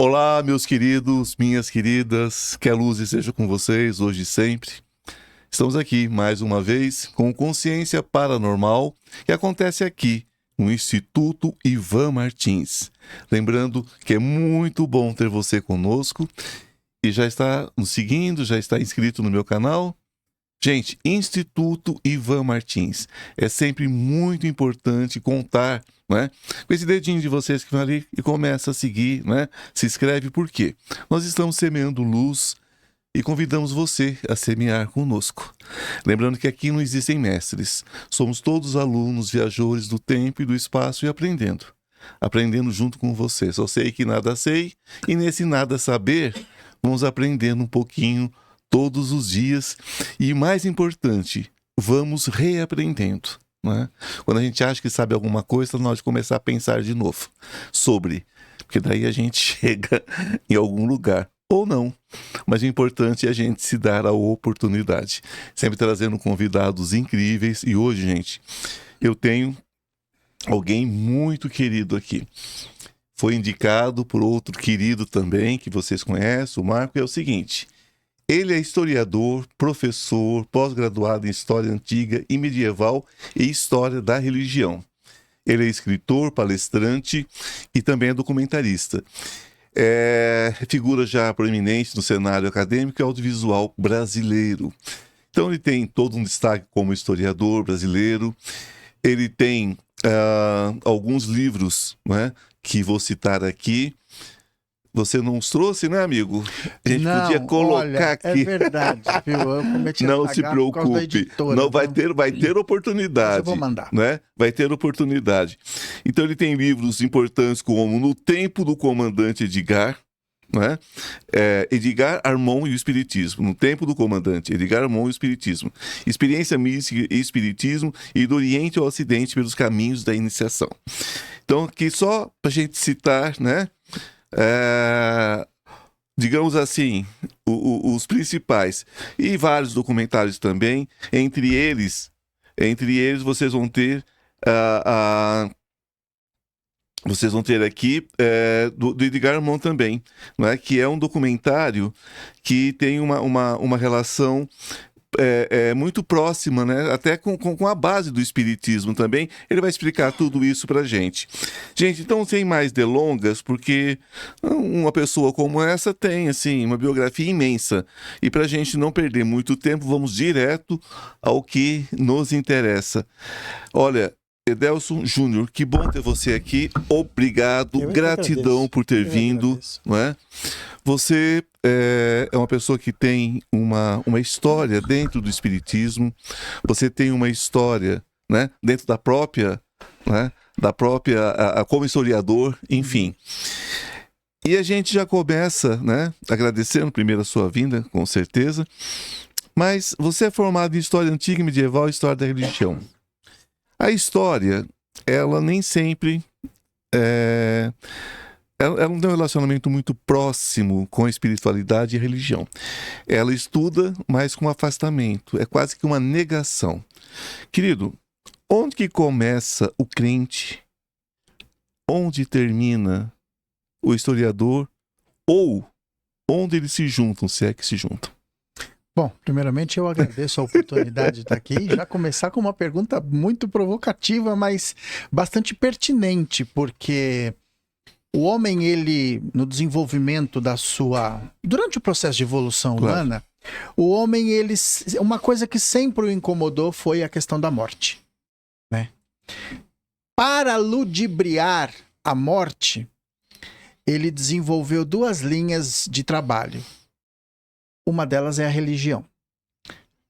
Olá, meus queridos, minhas queridas, que a luz esteja com vocês hoje e sempre. Estamos aqui mais uma vez com Consciência Paranormal, que acontece aqui no Instituto Ivan Martins. Lembrando que é muito bom ter você conosco e já está nos seguindo, já está inscrito no meu canal. Gente, Instituto Ivan Martins. É sempre muito importante contar, né, com esse dedinho de vocês que vão ali e começa a seguir, né? Se inscreve, por quê? Nós estamos semeando luz e convidamos você a semear conosco. Lembrando que aqui não existem mestres. Somos todos alunos, viajores do tempo e do espaço e aprendendo. Aprendendo junto com você. Só sei que nada sei e nesse nada saber, vamos aprendendo um pouquinho todos os dias e, mais importante, vamos reaprendendo, né? Quando a gente acha que sabe alguma coisa, nós começar a pensar de novo sobre, porque daí a gente chega em algum lugar, ou não, mas o importante é a gente se dar a oportunidade, sempre trazendo convidados incríveis. E hoje, gente, eu tenho alguém muito querido aqui. Foi indicado por outro querido também, que vocês conhecem, o Marco. É o seguinte: ele é historiador, professor, pós-graduado em História Antiga e Medieval e História da Religião. Ele é escritor, palestrante e também é documentarista. É figura já proeminente no cenário acadêmico e audiovisual brasileiro. Então ele tem todo um destaque como historiador brasileiro. Ele tem alguns livros, né, que vou citar aqui. Você não os trouxe, né, amigo? A gente podia colocar olha, aqui. É verdade, viu? Eu cometi Não essa se gafe por causa da preocupe. editora, Não vai então- ter oportunidade. Mas eu vou mandar. Né? Vai ter oportunidade. Então ele tem livros importantes como No Tempo do Comandante Edgar, né? Edgar Armon e o Espiritismo. No Tempo do Comandante Edgar Armon e o Espiritismo. Experiência mística e Espiritismo e do Oriente ao Ocidente pelos caminhos da iniciação. Então aqui só para a gente citar, né? Digamos assim, os principais. E vários documentários também. Entre eles vocês vão ter vocês vão ter aqui do Edgar Armon também, não é? Que é um documentário que tem uma relação muito próxima, né? Até com a base do espiritismo também. Ele vai explicar tudo isso pra gente. Gente, então sem mais delongas, porque uma pessoa como essa tem, assim, uma biografia imensa. E pra gente não perder muito tempo, vamos direto ao que nos interessa. Olha, Edelson Júnior, que bom ter você aqui. Obrigado, Eu é que gratidão agradeço. por ter Eu é que vindo, agradeço. não é? Você é uma pessoa que tem uma história dentro do espiritismo. Você tem uma história, né, dentro da própria, né, como historiador, enfim. E a gente já começa, né, agradecendo primeiro a sua vinda, com certeza. Mas você é formado em História Antiga, Medieval e História da Religião. A história, ela nem sempre ela não tem um relacionamento muito próximo com a espiritualidade e a religião. Ela estuda, mas com afastamento. É quase que uma negação. Querido, onde que começa o crente? Onde termina o historiador? Ou onde eles se juntam, se é que se juntam? Bom, primeiramente eu agradeço a oportunidade de estar aqui e já começar com uma pergunta muito provocativa, mas bastante pertinente, porque o homem, ele, no desenvolvimento durante o processo de evolução humana, o homem, uma coisa que sempre o incomodou foi a questão da morte, né? Para ludibriar a morte, ele desenvolveu duas linhas de trabalho. Uma delas é a religião.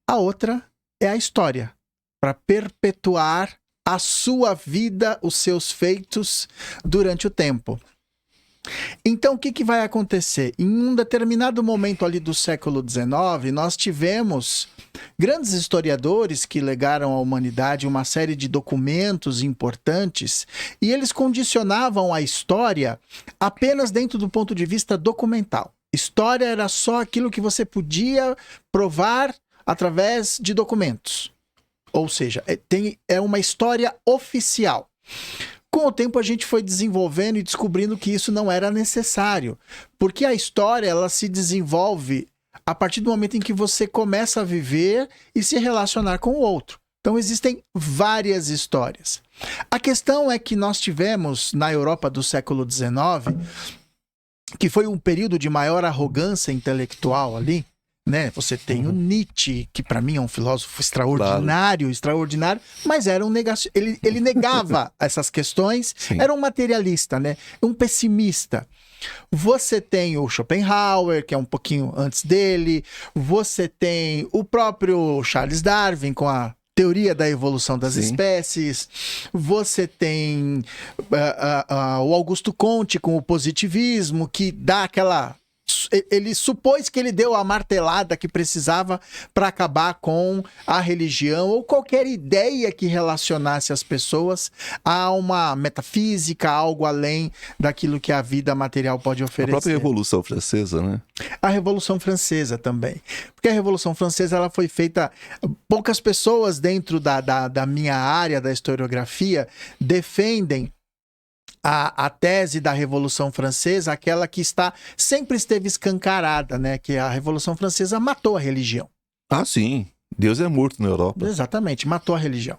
A outra é a história, para perpetuar a sua vida, os seus feitos durante o tempo. Então, o que vai acontecer? Em um determinado momento ali do século XIX, nós tivemos grandes historiadores que legaram à humanidade uma série de documentos importantes e eles condicionavam a história apenas dentro do ponto de vista documental. História era só aquilo que você podia provar através de documentos. Ou seja, é uma história oficial. Com o tempo a gente foi desenvolvendo e descobrindo que isso não era necessário, porque a história ela se desenvolve a partir do momento em que você começa a viver e se relacionar com o outro. Então existem várias histórias. A questão é que nós tivemos na Europa do século XIX, que foi um período de maior arrogância intelectual ali, né? Você tem o Nietzsche, que para mim é um filósofo extraordinário, mas era um ele negava essas questões, Sim. era um materialista, né? Um pessimista. Você tem o Schopenhauer, que é um pouquinho antes dele, você tem o próprio Charles Darwin com a teoria da evolução das espécies, você tem o Augusto Comte com o positivismo, que dá aquela... Ele supôs que ele deu a martelada que precisava para acabar com a religião ou qualquer ideia que relacionasse as pessoas a uma metafísica, algo além daquilo que a vida material pode oferecer. A própria Revolução Francesa, né? A Revolução Francesa também. Porque a Revolução Francesa ela foi feita... Poucas pessoas dentro da minha área da historiografia defendem a tese da Revolução Francesa, aquela que sempre esteve escancarada, né? Que a Revolução Francesa matou a religião. Ah, sim. Deus é morto na Europa. Exatamente, matou a religião.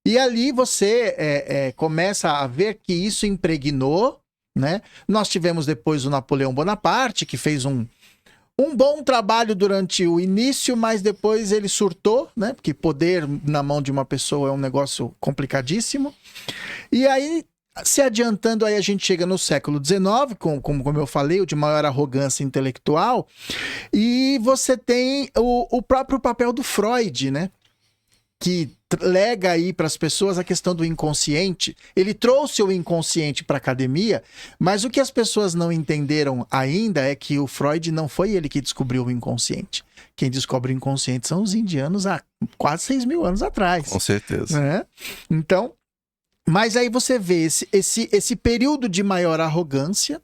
E ali você começa a ver que isso impregnou, né? Nós tivemos depois o Napoleão Bonaparte, que fez um bom trabalho durante o início, mas depois ele surtou, né? Porque poder na mão de uma pessoa é um negócio complicadíssimo. E aí, se adiantando, aí a gente chega no século XIX, como eu falei, o de maior arrogância intelectual, e você tem o próprio papel do Freud, né? Que lega aí para as pessoas a questão do inconsciente. Ele trouxe o inconsciente para a academia, mas o que as pessoas não entenderam ainda é que o Freud não foi ele que descobriu o inconsciente. Quem descobre o inconsciente são os indianos há quase 6.000 anos atrás. Com certeza. Né? Então, mas aí você vê esse período de maior arrogância.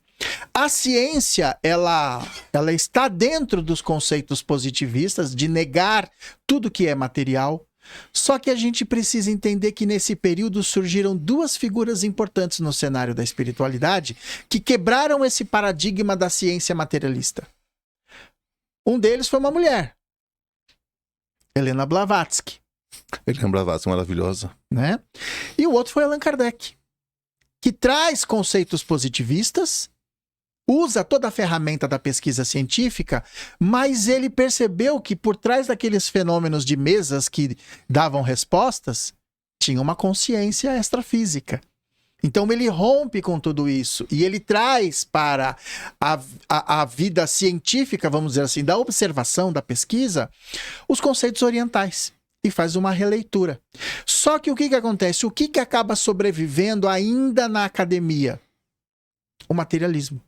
A ciência, ela está dentro dos conceitos positivistas de negar tudo que é material. Só que a gente precisa entender que nesse período surgiram duas figuras importantes no cenário da espiritualidade que quebraram esse paradigma da ciência materialista. Um deles foi uma mulher, Helena Blavatsky. Helena Blavatsky, maravilhosa. Né? E o outro foi Allan Kardec, que traz conceitos positivistas, usa toda a ferramenta da pesquisa científica, mas ele percebeu que por trás daqueles fenômenos de mesas que davam respostas, tinha uma consciência extrafísica. Então ele rompe com tudo isso e ele traz para a vida científica, vamos dizer assim, da observação, da pesquisa, os conceitos orientais. E faz uma releitura. Só que o que acontece? O que acaba sobrevivendo ainda na academia? O materialismo.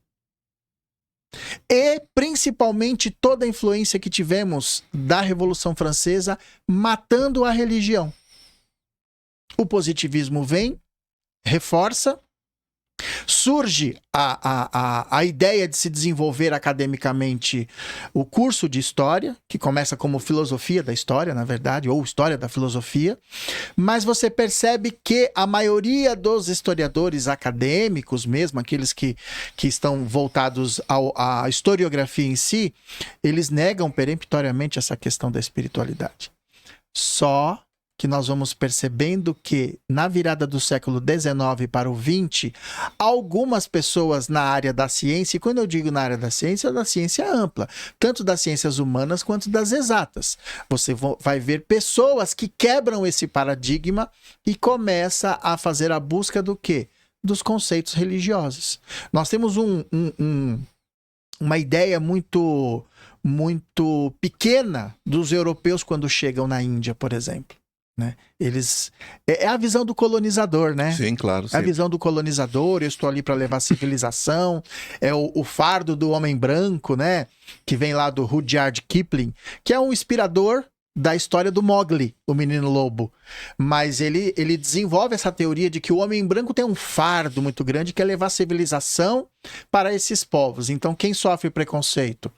E principalmente toda a influência que tivemos da Revolução Francesa matando a religião. O positivismo vem, reforça, surge a ideia de se desenvolver academicamente o curso de história, que começa como filosofia da história, na verdade, ou história da filosofia, mas você percebe que a maioria dos historiadores acadêmicos mesmo, aqueles que estão voltados à historiografia em si, eles negam peremptoriamente essa questão da espiritualidade. Só que nós vamos percebendo que na virada do século XIX para o XX, algumas pessoas na área da ciência, e quando eu digo na área da ciência ampla, tanto das ciências humanas quanto das exatas. Você vai ver pessoas que quebram esse paradigma e começa a fazer a busca do quê? Dos conceitos religiosos. Nós temos uma ideia muito pequena dos europeus quando chegam na Índia, por exemplo. Né? É a visão do colonizador, né? Sim, claro. É a visão do colonizador, eu estou ali para levar civilização, é o fardo do homem branco, né? Que vem lá do Rudyard Kipling, que é um inspirador da história do Mowgli, o menino lobo. Mas ele desenvolve essa teoria de que o homem branco tem um fardo muito grande que é levar civilização para esses povos. Então quem sofre preconceito?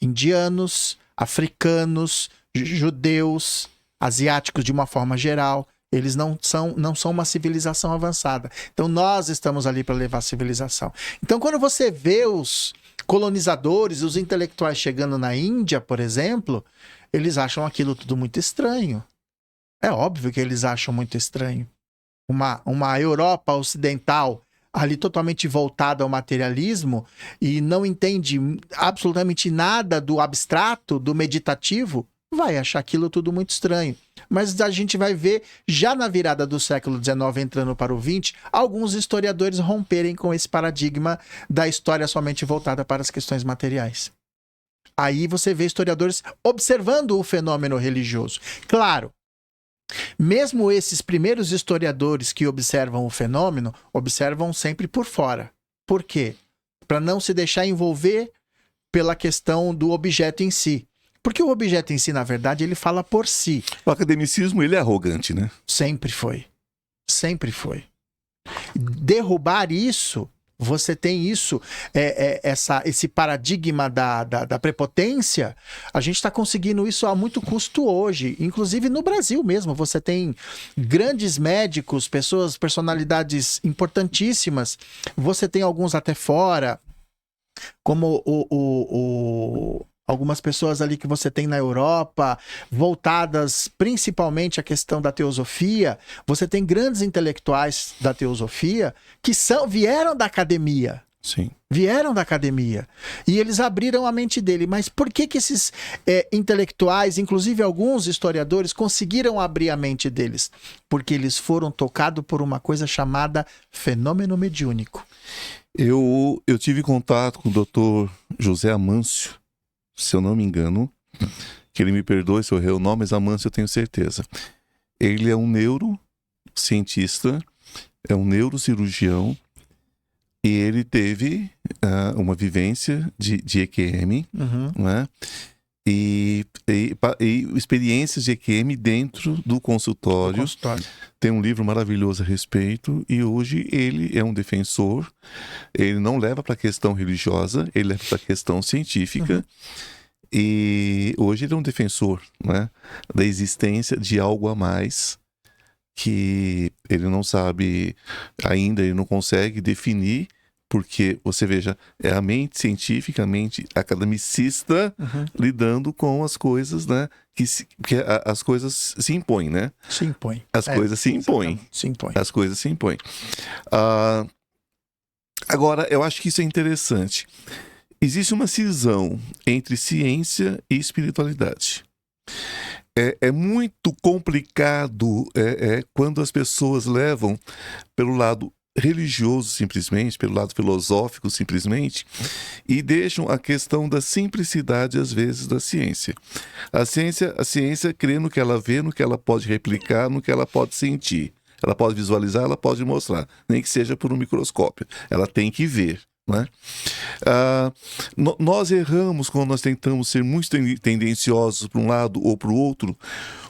Indianos, africanos, judeus, asiáticos de uma forma geral, Eles não são uma civilização avançada. Então nós estamos ali para levar a civilização. Então quando você vê os colonizadores, os intelectuais chegando na Índia, por exemplo, eles acham aquilo tudo muito estranho. É óbvio que eles acham muito estranho. Uma Europa ocidental ali totalmente voltada ao materialismo e não entende absolutamente nada do abstrato, do meditativo, vai achar aquilo tudo muito estranho. Mas a gente vai ver, já na virada do século XIX, entrando para o XX, alguns historiadores romperem com esse paradigma da história somente voltada para as questões materiais. Aí você vê historiadores observando o fenômeno religioso. Claro, mesmo esses primeiros historiadores que observam o fenômeno, observam sempre por fora. Por quê? Para não se deixar envolver pela questão do objeto em si. Porque o objeto em si, na verdade, ele fala por si. O academicismo, ele é arrogante, né? Sempre foi. Sempre foi. Derrubar isso, você tem isso, esse paradigma da prepotência, a gente está conseguindo isso a muito custo hoje. Inclusive no Brasil mesmo, você tem grandes médicos, personalidades importantíssimas, você tem alguns até fora, como algumas pessoas ali que você tem na Europa, voltadas principalmente à questão da teosofia. Você tem grandes intelectuais da teosofia que vieram da academia. Sim. Vieram da academia. E eles abriram a mente dele. Mas por que esses intelectuais, inclusive alguns historiadores, conseguiram abrir a mente deles? Porque eles foram tocados por uma coisa chamada fenômeno mediúnico. Eu tive contato com o Dr. José Amâncio, se eu não me engano, que ele me perdoe se eu errei o nome, mas Amâncio eu tenho certeza. Ele é um neurocientista, é um neurocirurgião, e ele teve uma vivência de EQM, né? E experiências de EQM dentro do consultório. Tem um livro maravilhoso a respeito, e hoje ele é um defensor. Ele não leva para a questão religiosa, ele leva para a questão científica. E hoje ele é um defensor, né, da existência de algo a mais que ele não sabe ainda, ele não consegue definir, porque você veja, é a mente científica, a mente academicista lidando com as coisas, né? As coisas se impõem, né? Se impõem. As coisas se impõem. Se impõem. As coisas se impõem. Agora, eu acho que isso é interessante. Existe uma cisão entre ciência e espiritualidade. É muito complicado quando as pessoas levam pelo lado religioso simplesmente, pelo lado filosófico simplesmente, e deixam a questão da simplicidade às vezes da ciência. A ciência crê no que ela vê, no que ela pode replicar, no que ela pode sentir. Ela pode visualizar, ela pode mostrar, nem que seja por um microscópio. Ela tem que ver. Né? Nós erramos quando nós tentamos ser muito tendenciosos para um lado ou para o outro,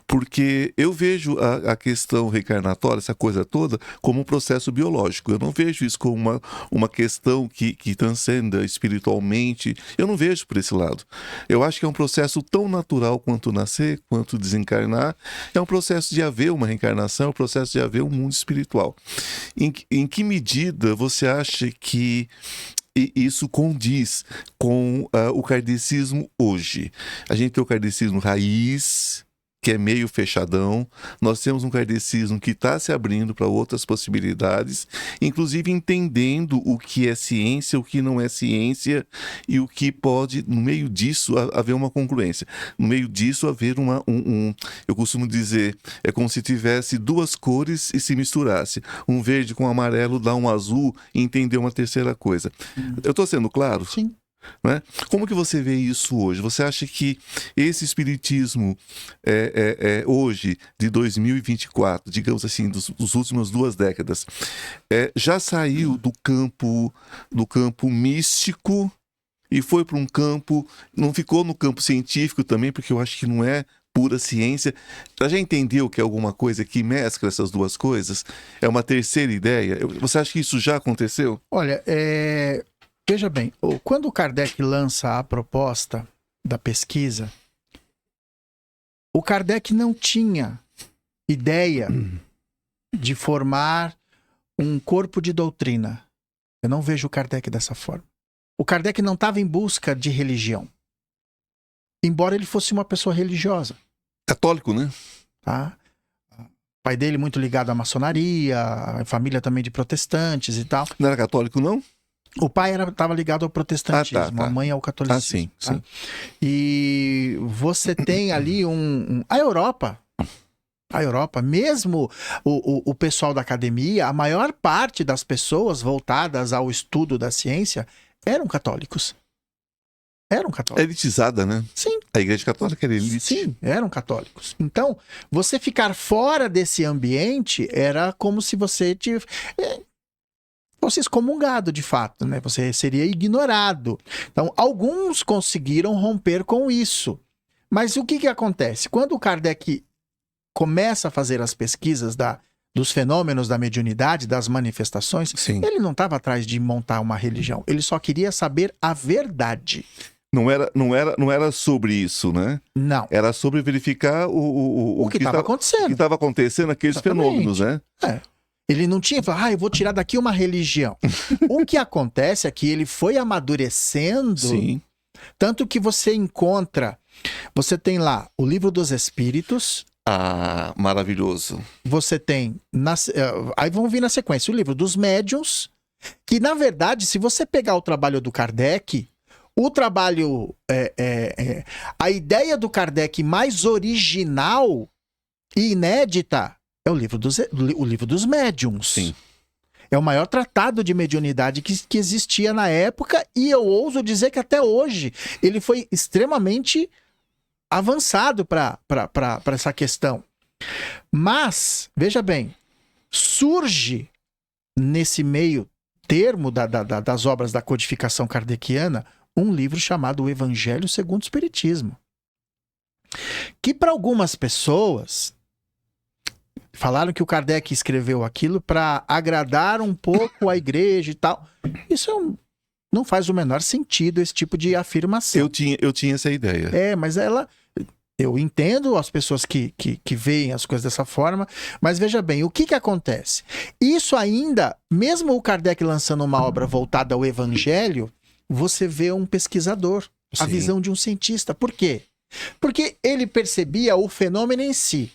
porque eu vejo a questão reencarnatória, essa coisa toda, como um processo biológico. Eu não vejo isso como uma questão que transcenda espiritualmente. Eu não vejo por esse lado. Eu acho que é um processo tão natural quanto nascer, quanto desencarnar. É um processo de haver uma reencarnação, é um processo de haver um mundo espiritual. Em que medida você acha que isso condiz com o kardecismo hoje? A gente tem o kardecismo raiz, que é meio fechadão. Nós temos um kardecismo que está se abrindo para outras possibilidades, inclusive entendendo o que é ciência, o que não é ciência, e o que pode, no meio disso, haver uma congruência. No meio disso, haver eu costumo dizer, é como se tivesse duas cores e se misturasse. Um verde com amarelo dá um azul e entender uma terceira coisa. Eu estou sendo claro? Sim. Né? Como que você vê isso hoje? Você acha que esse espiritismo hoje, de 2024, digamos assim, dos últimas 2 décadas, já saiu do campo místico e foi para um campo, não ficou no campo científico também, porque eu acho que não é pura ciência? Já entendeu que é alguma coisa que mescla essas duas coisas? É uma terceira ideia? Você acha que isso já aconteceu? Olha, veja bem, quando o Kardec lança a proposta da pesquisa, o Kardec não tinha ideia de formar um corpo de doutrina. Eu não vejo o Kardec dessa forma. O Kardec não estava em busca de religião. Embora ele fosse uma pessoa religiosa. Católico, né? Tá? O pai dele muito ligado à maçonaria, a família também de protestantes e tal. Não era católico, não? O pai estava ligado ao protestantismo, tá. a mãe ao catolicismo. Sim, sim. Tá? E você tem ali a Europa, mesmo o pessoal da academia, a maior parte das pessoas voltadas ao estudo da ciência eram católicos. Eram É católicos. elitizada, né? Sim. A Igreja Católica era elite. Sim, eram católicos. Então, você ficar fora desse ambiente era como se você fosse excomungado, de fato, né? Você seria ignorado. Então, alguns conseguiram romper com isso. Mas o que acontece? Quando o Kardec começa a fazer as pesquisas dos fenômenos da mediunidade, das manifestações, Sim. ele não estava atrás de montar uma religião. Ele só queria saber a verdade. Não era sobre isso, né? Não. Era sobre verificar O que estava acontecendo. O que estava acontecendo, aqueles Exatamente. fenômenos, né? Ele não tinha falado, eu vou tirar daqui uma religião. O que acontece é que ele foi amadurecendo, Sim. tanto que você tem lá o Livro dos Espíritos, Ah, maravilhoso. você tem, aí vão vir na sequência, o Livro dos Médiuns, que na verdade, se você pegar o trabalho do Kardec, o trabalho, a ideia do Kardec mais original e inédita é o livro dos Médiuns. Sim. É o maior tratado de mediunidade que existia na época e eu ouso dizer que até hoje ele foi extremamente avançado para essa questão. Mas, veja bem, surge nesse meio termo das obras da codificação kardeciana um livro chamado O Evangelho segundo o Espiritismo. Que para algumas pessoas falaram que o Kardec escreveu aquilo para agradar um pouco a igreja e tal. Isso não faz o menor sentido, esse tipo de afirmação. Eu tinha essa ideia. Mas eu entendo as pessoas que veem as coisas dessa forma, mas veja bem, o que acontece? Isso ainda, mesmo o Kardec lançando uma obra voltada ao Evangelho, você vê um pesquisador, a Sim. visão de um cientista. Por quê? Porque ele percebia o fenômeno em si,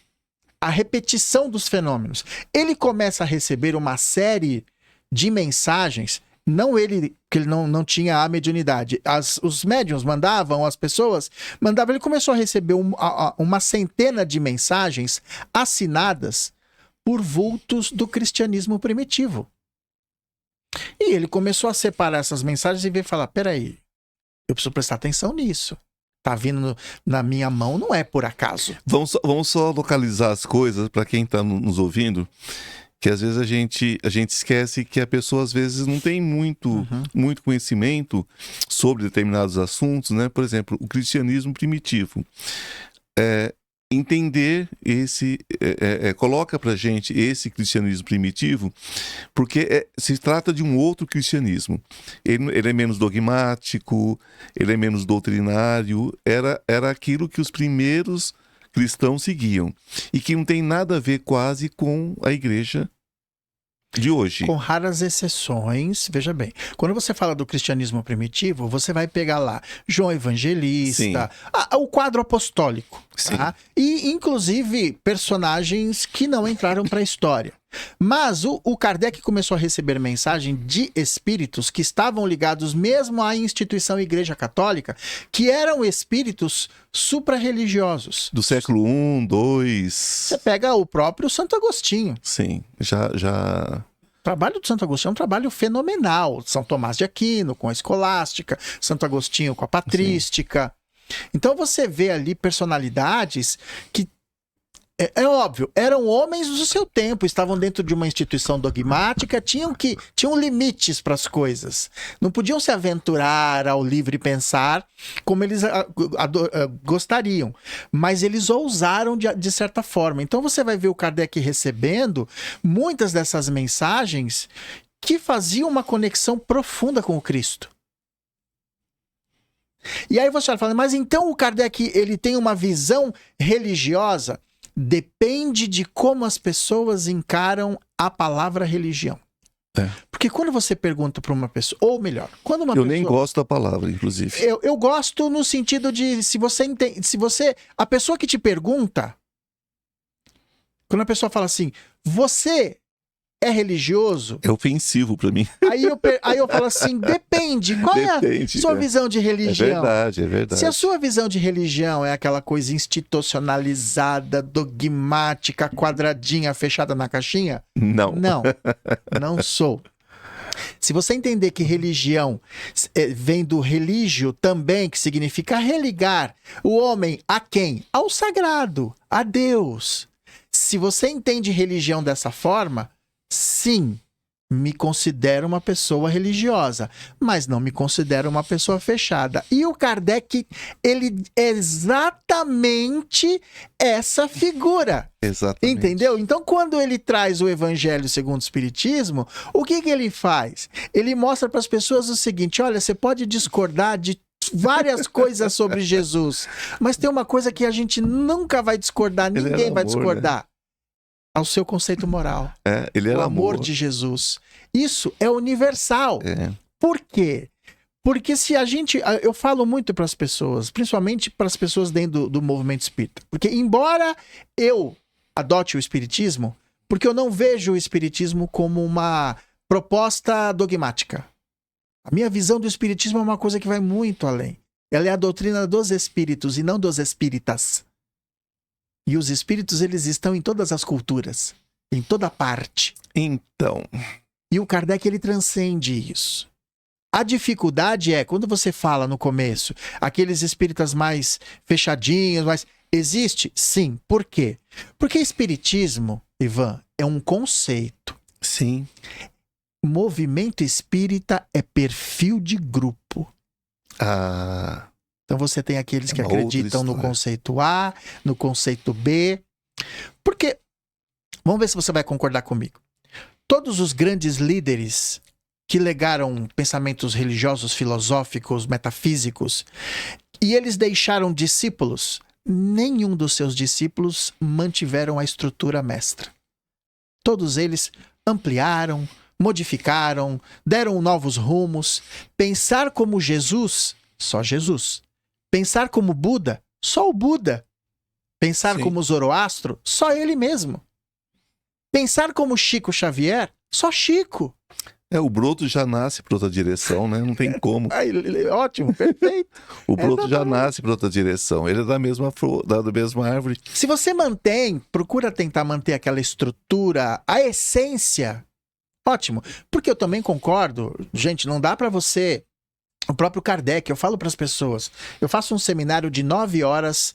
a repetição dos fenômenos. Ele começa a receber uma série de mensagens, que ele não tinha a mediunidade. Os médiuns mandavam, as pessoas mandavam, ele começou a receber uma centena de mensagens assinadas por vultos do cristianismo primitivo. E ele começou a separar essas mensagens e veio falar, peraí, eu preciso prestar atenção nisso. Tá vindo na minha mão, não é por acaso. Vamos só localizar as coisas para quem está nos ouvindo, que às vezes a gente esquece que a pessoa às vezes não tem muito conhecimento sobre determinados assuntos, né? Por exemplo, o cristianismo primitivo. Entender coloca pra gente esse cristianismo primitivo, porque se trata de um outro cristianismo. Ele é menos dogmático, ele é menos doutrinário, era aquilo que os primeiros cristãos seguiam, e que não tem nada a ver quase com a igreja de hoje. Com raras exceções, veja bem, quando você fala do cristianismo primitivo, você vai pegar lá João Evangelista, o quadro apostólico, tá? E inclusive personagens que não entraram para a história. Mas o Kardec começou a receber mensagem de espíritos que estavam ligados mesmo à instituição Igreja Católica, que eram espíritos supra-religiosos. Do século I, II... Você pega o próprio Santo Agostinho. Sim, já... O trabalho do Santo Agostinho é um trabalho fenomenal. São Tomás de Aquino com a escolástica, Santo Agostinho com a patrística. Então você vê ali personalidades que, é óbvio, eram homens do seu tempo, estavam dentro de uma instituição dogmática, tinham limites para as coisas. Não podiam se aventurar ao livre pensar como eles gostariam, mas eles ousaram de certa forma. Então você vai ver o Kardec recebendo muitas dessas mensagens que faziam uma conexão profunda com o Cristo. E aí você fala, mas então o Kardec ele tem uma visão religiosa? depende de como as pessoas encaram a palavra religião. Porque quando você pergunta para uma pessoa, ou melhor, quando uma pessoa... Eu nem gosto da palavra, inclusive. Eu gosto no sentido de, se você entende, a pessoa que te pergunta, quando a pessoa fala assim, você é religioso? É ofensivo para mim. Aí eu falo assim, depende. Qual é a sua visão de religião? É verdade. Se a sua visão de religião é aquela coisa institucionalizada, dogmática, quadradinha, fechada na caixinha? Não. Não sou. Se você entender que religião vem do religio também, que significa religar o homem a quem? Ao sagrado, a Deus. Se você entende religião dessa forma, sim, me considero uma pessoa religiosa, mas não me considero uma pessoa fechada. E o Kardec, ele é exatamente essa figura. Exatamente. Entendeu? Então, quando ele traz o Evangelho segundo o Espiritismo, o que ele faz? Ele mostra para as pessoas o seguinte, olha, você pode discordar de várias coisas sobre Jesus, mas tem uma coisa que a gente nunca vai discordar, ninguém vai discordar. Né? Ao seu conceito moral. Ele era o amor de Jesus. Isso é universal. Por quê? Porque se a gente... Eu falo muito para as pessoas, principalmente para as pessoas dentro do movimento espírita. Porque embora eu adote o espiritismo, porque eu não vejo o espiritismo como uma proposta dogmática. A minha visão do espiritismo é uma coisa que vai muito além. Ela é a doutrina dos espíritos e não dos espíritas. E os espíritos, eles estão em todas as culturas, em toda parte. Então. E o Kardec, ele transcende isso. A dificuldade é, quando você fala no começo, aqueles espíritas mais fechadinhos, mais... Existe? Sim. Por quê? Porque espiritismo, Ivan, é um conceito. Sim. Movimento espírita é perfil de grupo. Então você tem aqueles que acreditam no conceito A, no conceito B. Porque, vamos ver se você vai concordar comigo. Todos os grandes líderes que legaram pensamentos religiosos, filosóficos, metafísicos, e eles deixaram discípulos, nenhum dos seus discípulos mantiveram a estrutura mestra. Todos eles ampliaram, modificaram, deram novos rumos. Pensar como Jesus, só Jesus. Pensar como Buda, só o Buda. Pensar como Zoroastro, só ele mesmo. Pensar como Chico Xavier, só Chico. O broto já nasce para outra direção, né? Não tem como. Ótimo, perfeito. O broto já nasce para outra direção. Ele é da mesma árvore. Se você procura tentar manter aquela estrutura, a essência, ótimo. Porque eu também concordo, gente, não dá para você... O próprio Kardec, eu falo para as pessoas, eu faço um seminário de 9 horas,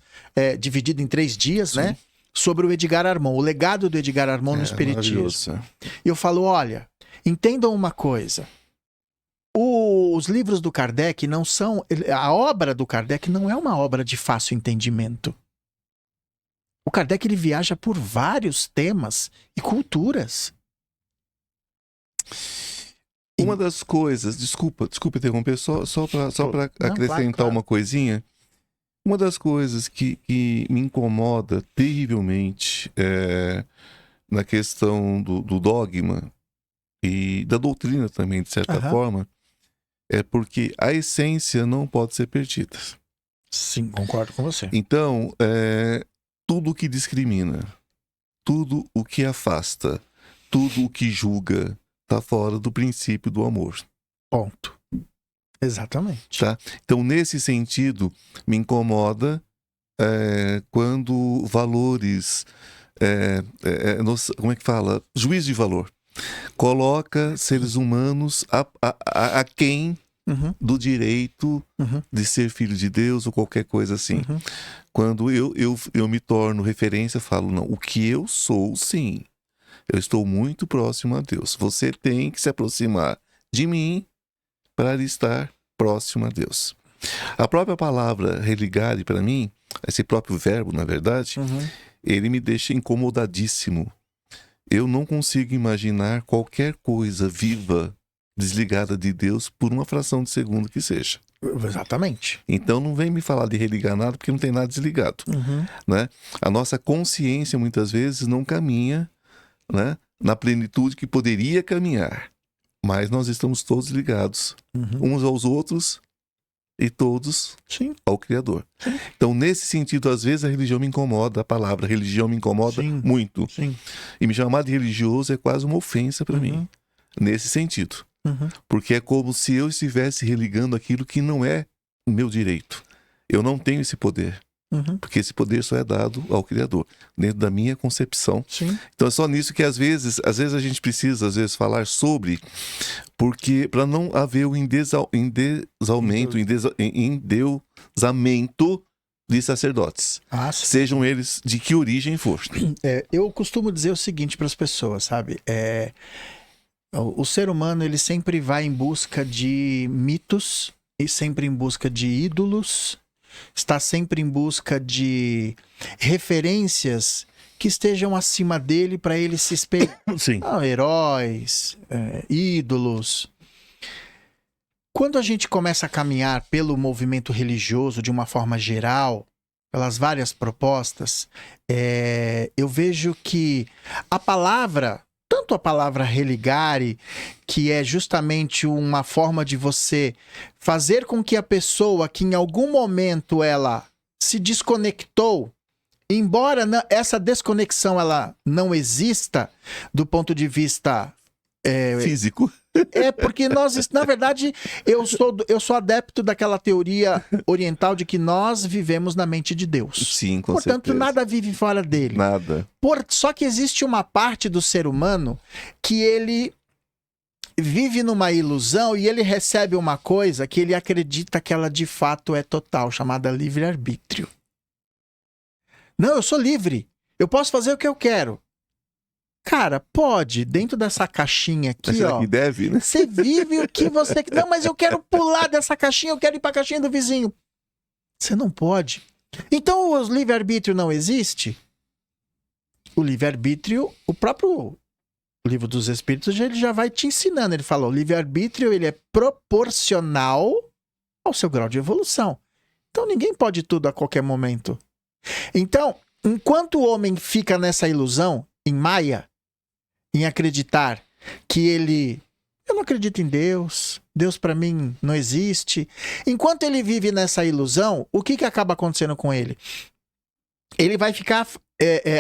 dividido em 3 dias, né? Sobre o Edgar Armond, o legado do Edgar Armond no Espiritismo. E eu falo, olha, entendam uma coisa, os livros do Kardec não são... A obra do Kardec não é uma obra de fácil entendimento. O Kardec, ele viaja por vários temas e culturas. Uma das coisas, desculpa interromper, só para acrescentar claro. Uma coisinha. Uma das coisas que me incomoda terrivelmente na questão do dogma e da doutrina também, de certa forma, é porque a essência não pode ser perdida. Sim, concordo com você. Então, tudo o que discrimina, tudo o que afasta, tudo o que julga, está fora do princípio do amor. Ponto. Exatamente. Tá? Então, nesse sentido, me incomoda quando valores... como é que fala? Juízo de valor. Coloca seres humanos aquém do direito de ser filho de Deus ou qualquer coisa assim. Quando eu me torno referência, falo, não, o que eu sou, sim. Eu estou muito próximo a Deus. Você tem que se aproximar de mim para estar próximo a Deus. A própria palavra religare, para mim, esse próprio verbo, na verdade, ele me deixa incomodadíssimo. Eu não consigo imaginar qualquer coisa viva desligada de Deus por uma fração de segundo que seja. Exatamente. Então não vem me falar de religar nada, porque não tem nada desligado, Uhum. né? A nossa consciência muitas vezes não caminha, né, na plenitude que poderia caminhar, mas nós estamos todos ligados Uhum. uns aos outros e todos Sim, ao Criador. Então, nesse sentido, às vezes a religião me incomoda, a palavra religião me incomoda sim, muito. sim. E me chamar de religioso é quase uma ofensa para mim, nesse sentido. Uhum. Porque é como se eu estivesse religando aquilo que não é meu direito. Eu não tenho esse poder, Uhum. porque esse poder só é dado ao Criador, dentro da minha concepção. Sim. Então é só nisso que às vezes a gente precisa falar sobre, porque para não haver o endeusamento de sacerdotes, Ah, sim. sejam eles de que origem for. Eu costumo dizer o seguinte para as pessoas, sabe? O ser humano, ele sempre vai em busca de mitos e sempre em busca de ídolos, está sempre em busca de referências que estejam acima dele para ele se espelhar. Sim. Heróis, ídolos. Quando a gente começa a caminhar pelo movimento religioso de uma forma geral, pelas várias propostas, eu vejo que a palavra, tanto a palavra religare, que é justamente uma forma de você fazer com que a pessoa que em algum momento ela se desconectou, embora essa desconexão ela não exista do ponto de vista Físico. porque na verdade, eu sou adepto daquela teoria oriental de que nós vivemos na mente de Deus. Sim, com Portanto, certeza. nada vive fora dele. Nada. Só que existe uma parte do ser humano que ele vive numa ilusão e ele recebe uma coisa que ele acredita que ela de fato é total, chamada livre-arbítrio. Não, eu sou livre. Eu posso fazer o que eu quero. Cara, pode, dentro dessa caixinha aqui, Mas será ó. que deve, né? Você vive o que você... Não, mas eu quero pular dessa caixinha, eu quero ir pra caixinha do vizinho. Você não pode. Então o livre-arbítrio não existe? O livre-arbítrio, o próprio Livro dos Espíritos, ele já vai te ensinando. Ele fala, o livre-arbítrio, ele é proporcional ao seu grau de evolução. Então ninguém pode tudo a qualquer momento. Então, enquanto o homem fica nessa ilusão, em Maia, em acreditar que eu não acredito em Deus, Deus para mim não existe. Enquanto ele vive nessa ilusão, o que acaba acontecendo com ele? Ele vai ficar,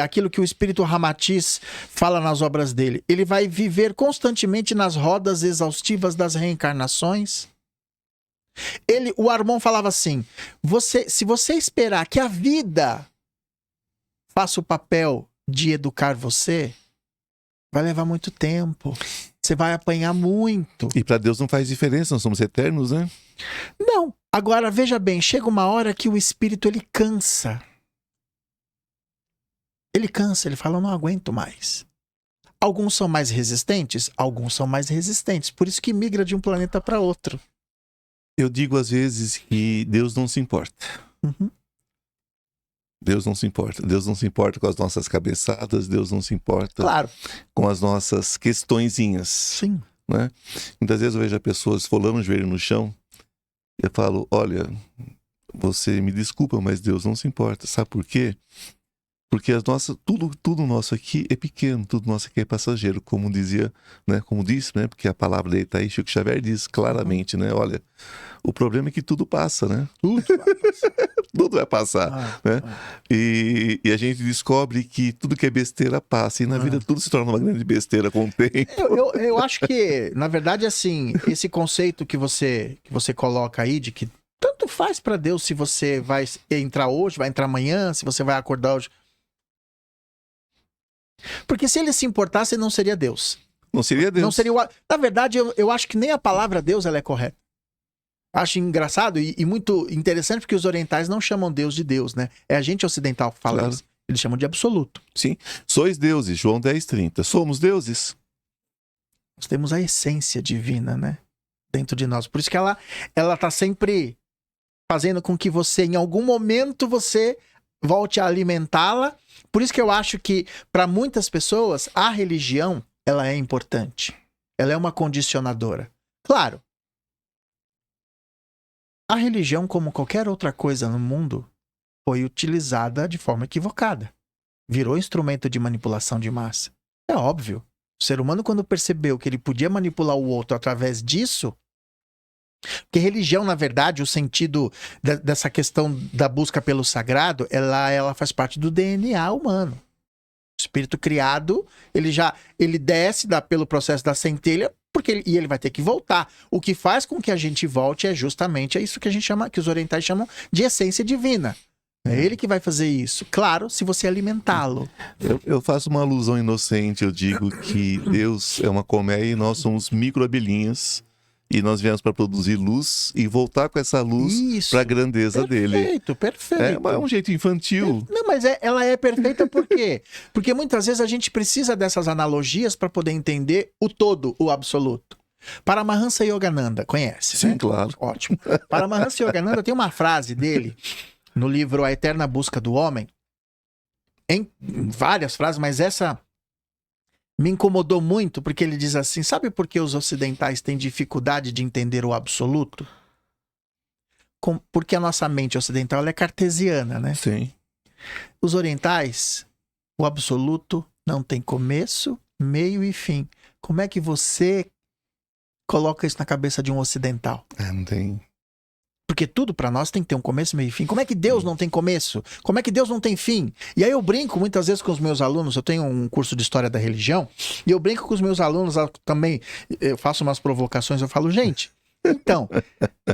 aquilo que o espírito Ramatiz fala nas obras dele, ele vai viver constantemente nas rodas exaustivas das reencarnações. O Armon falava assim, se você esperar que a vida faça o papel de educar você, vai levar muito tempo. Você vai apanhar muito. E para Deus não faz diferença, nós somos eternos, né? Não. Agora, veja bem, chega uma hora que o espírito, ele cansa. Ele cansa, ele fala, eu não aguento mais. Alguns são mais resistentes? Alguns são mais resistentes. Por isso que migra de um planeta para outro. Eu digo às vezes que Deus não se importa. Uhum. Deus não se importa. Deus não se importa com as nossas cabeçadas, Deus não se importa Claro. com as nossas questõezinhas. Sim. Né? Muitas vezes eu vejo pessoas esfolando o joelho no chão e eu falo, olha, você me desculpa, mas Deus não se importa. Sabe por quê? Porque tudo nosso aqui é pequeno, tudo nosso aqui é passageiro, como dizia, né? Como disse, né? Porque a palavra dele tá aí, Chico Xavier diz claramente, né? Olha, o problema é que tudo passa, né? Tudo vai passar. Tudo vai passar, né? E a gente descobre que tudo que é besteira passa, e na vida tudo se torna uma grande besteira com o tempo. Eu acho que, na verdade, assim, esse conceito que você coloca aí de que tanto faz para Deus se você vai entrar hoje, vai entrar amanhã, se você vai acordar hoje. Porque se ele se importasse, não seria Deus. Não seria Deus. Não seria Na verdade, eu acho que nem a palavra Deus ela é correta. Acho engraçado e muito interessante porque os orientais não chamam Deus de Deus, né? É a gente ocidental que fala Claro. isso. Eles chamam de absoluto. Sim. Sois deuses, João 10:30. Somos deuses. Nós temos a essência divina, né? Dentro de nós. Por isso que ela tá sempre fazendo com que você, em algum momento, você volte a alimentá-la. Por isso que eu acho que, para muitas pessoas, a religião, ela é importante. Ela é uma condicionadora. Claro, A religião, como qualquer outra coisa no mundo, foi utilizada de forma equivocada. Virou instrumento de manipulação de massa. É óbvio. O ser humano, quando percebeu que ele podia manipular o outro através disso... Porque religião, na verdade, o sentido dessa questão da busca pelo sagrado, ela faz parte do DNA humano. O espírito criado, ele desce pelo processo da centelha, e ele vai ter que voltar. O que faz com que a gente volte é justamente isso que a gente chama, que os orientais chamam de essência divina. É ele que vai fazer isso. Claro, se você alimentá-lo. Eu faço uma alusão inocente, eu digo que Deus é uma colmeia e nós somos microabelhinhas. E nós viemos para produzir luz e voltar com essa luz para a grandeza dele. Perfeito. É um jeito infantil. Não, mas ela é perfeita por quê? Porque muitas vezes a gente precisa dessas analogias para poder entender o todo, o absoluto. Paramahansa Yogananda, conhece? Sim, né? claro. Ótimo. Paramahansa Yogananda tem uma frase dele no livro A Eterna Busca do Homem, em várias frases, mas essa me incomodou muito, porque ele diz assim, sabe por que os ocidentais têm dificuldade de entender o absoluto? Porque a nossa mente ocidental ela é cartesiana, né? Sim. Os orientais, o absoluto não tem começo, meio e fim. Como é que você coloca isso na cabeça de um ocidental? Não tem... Porque tudo para nós tem que ter um começo, meio e fim. Como é que Deus não tem começo? Como é que Deus não tem fim? E aí eu brinco muitas vezes com os meus alunos, eu tenho um curso de História da Religião, e eu brinco com os meus alunos também, eu faço umas provocações, eu falo, gente, então,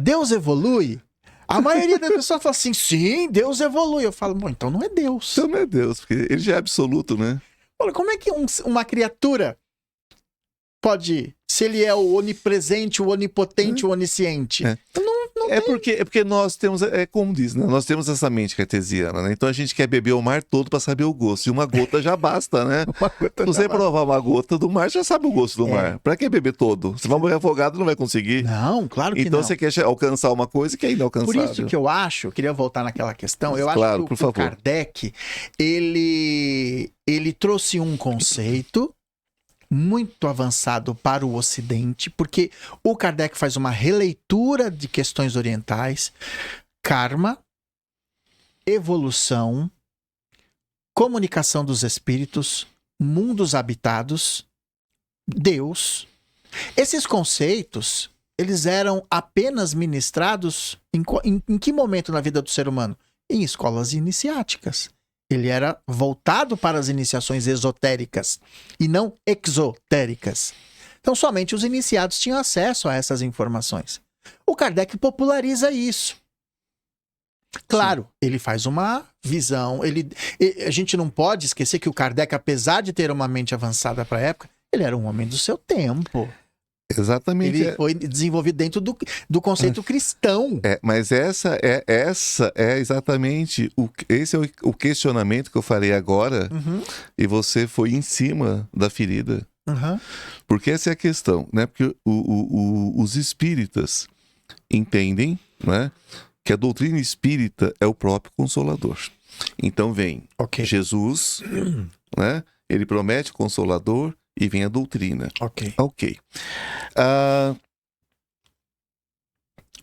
Deus evolui? A maioria das pessoas fala assim, sim, Deus evolui. Eu falo, bom, então não é Deus. Então não é Deus, porque ele já é absoluto, né? Olha, como é que uma criatura pode, se ele é o onipresente, o onipotente, o onisciente? É porque nós temos, como diz, né? Nós temos essa mente cartesiana, né? Então a gente quer beber o mar todo para saber o gosto. E uma gota já basta, né? Se você provar uma gota do mar, já sabe o gosto do mar. Para que beber todo? Você vai morrer afogado, não vai conseguir. Não, claro que então não. você quer alcançar uma coisa que é inalcançável. Por isso que eu queria voltar naquela questão, eu claro, acho que o Kardec, ele trouxe um conceito muito avançado para o Ocidente, porque o Kardec faz uma releitura de questões orientais, karma, evolução, comunicação dos espíritos, mundos habitados, Deus. Esses conceitos, eles eram apenas ministrados em que momento na vida do ser humano? Em escolas iniciáticas. Ele era voltado para as iniciações esotéricas e não exotéricas. Então, somente os iniciados tinham acesso a essas informações. O Kardec populariza isso. Claro, sim, ele faz uma visão. A gente não pode esquecer que o Kardec, apesar de ter uma mente avançada para a época, ele era um homem do seu tempo. Exatamente. Ele foi desenvolvido dentro do conceito cristão. Mas essa é exatamente esse é o questionamento que eu farei agora, e você foi em cima da ferida. Porque essa é a questão, né? Porque os espíritas entendem, né, que a doutrina espírita é o próprio Consolador. Então vem Jesus, né? Ele promete o Consolador, e vem a doutrina. Ok.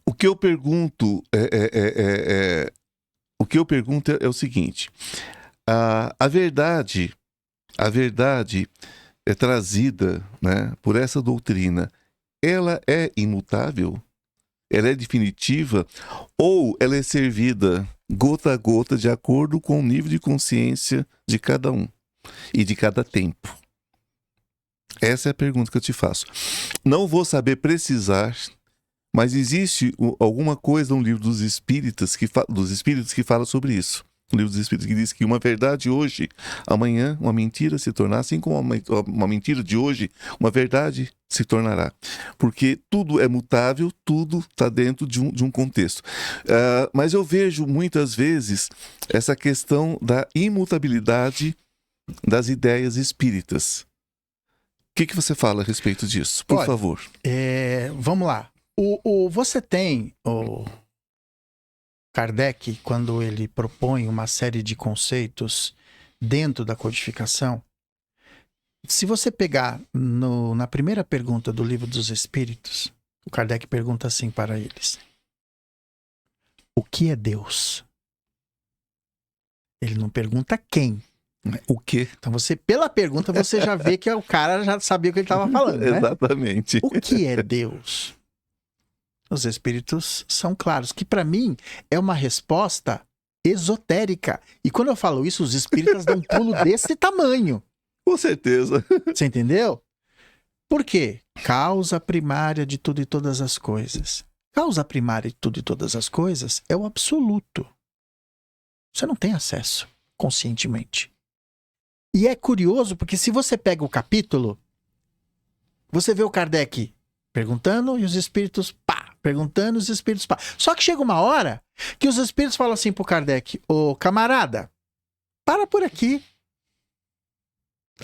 O que eu pergunto é o seguinte: a verdade é trazida, né, por essa doutrina. Ela é imutável? Ela é definitiva? Ou ela é servida gota a gota de acordo com o nível de consciência de cada um e de cada tempo? Essa é a pergunta que eu te faço. Não vou saber precisar, mas existe alguma coisa no livro dos espíritos que fala sobre isso. O livro dos espíritos que diz que uma verdade hoje, amanhã uma mentira se tornará, assim como uma mentira de hoje, uma verdade se tornará. Porque tudo é mutável, tudo está dentro de um contexto. Mas eu vejo muitas vezes essa questão da imutabilidade das ideias espíritas. O que você fala a respeito disso? Por favor. Vamos lá. Você tem o Kardec, quando ele propõe uma série de conceitos dentro da codificação, se você pegar na primeira pergunta do Livro dos Espíritos, o Kardec pergunta assim para eles: o que é Deus? Ele não pergunta quem. O quê? Então pela pergunta, você já vê que o cara já sabia o que ele estava falando, né? Exatamente. O que é Deus? Os espíritos são claros, que para mim é uma resposta esotérica. E quando eu falo isso, os espíritas dão um pulo desse tamanho. Com certeza. Você entendeu? Por quê? Causa primária de tudo e todas as coisas. Causa primária de tudo e todas as coisas é o absoluto. Você não tem acesso conscientemente. E é curioso porque se você pega o capítulo, você vê o Kardec perguntando e os espíritos pá, perguntando e os espíritos pá. Só que chega uma hora que os espíritos falam assim pro Kardec: ô camarada, para por aqui.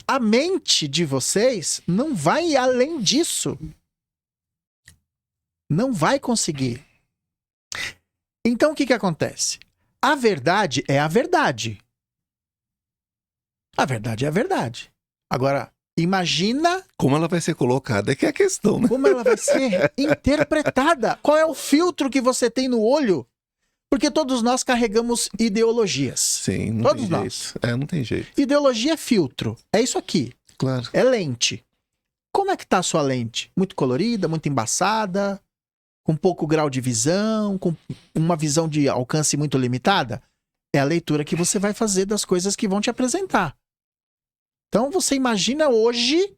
A mente de vocês não vai além disso. Não vai conseguir. Então o que acontece? A verdade é a verdade. A verdade é a verdade. Agora, imagina Como ela vai ser colocada, é que é a questão, né? como ela vai ser interpretada. Qual é o filtro que você tem no olho? Porque todos nós carregamos ideologias. Sim, não Todos tem nós. jeito. É, não tem jeito. Ideologia é filtro. É isso aqui. Claro. É lente. Como é que tá a sua lente? Muito colorida, muito embaçada, com pouco grau de visão, com uma visão de alcance muito limitada? É a leitura que você vai fazer das coisas que vão te apresentar. Então você imagina hoje,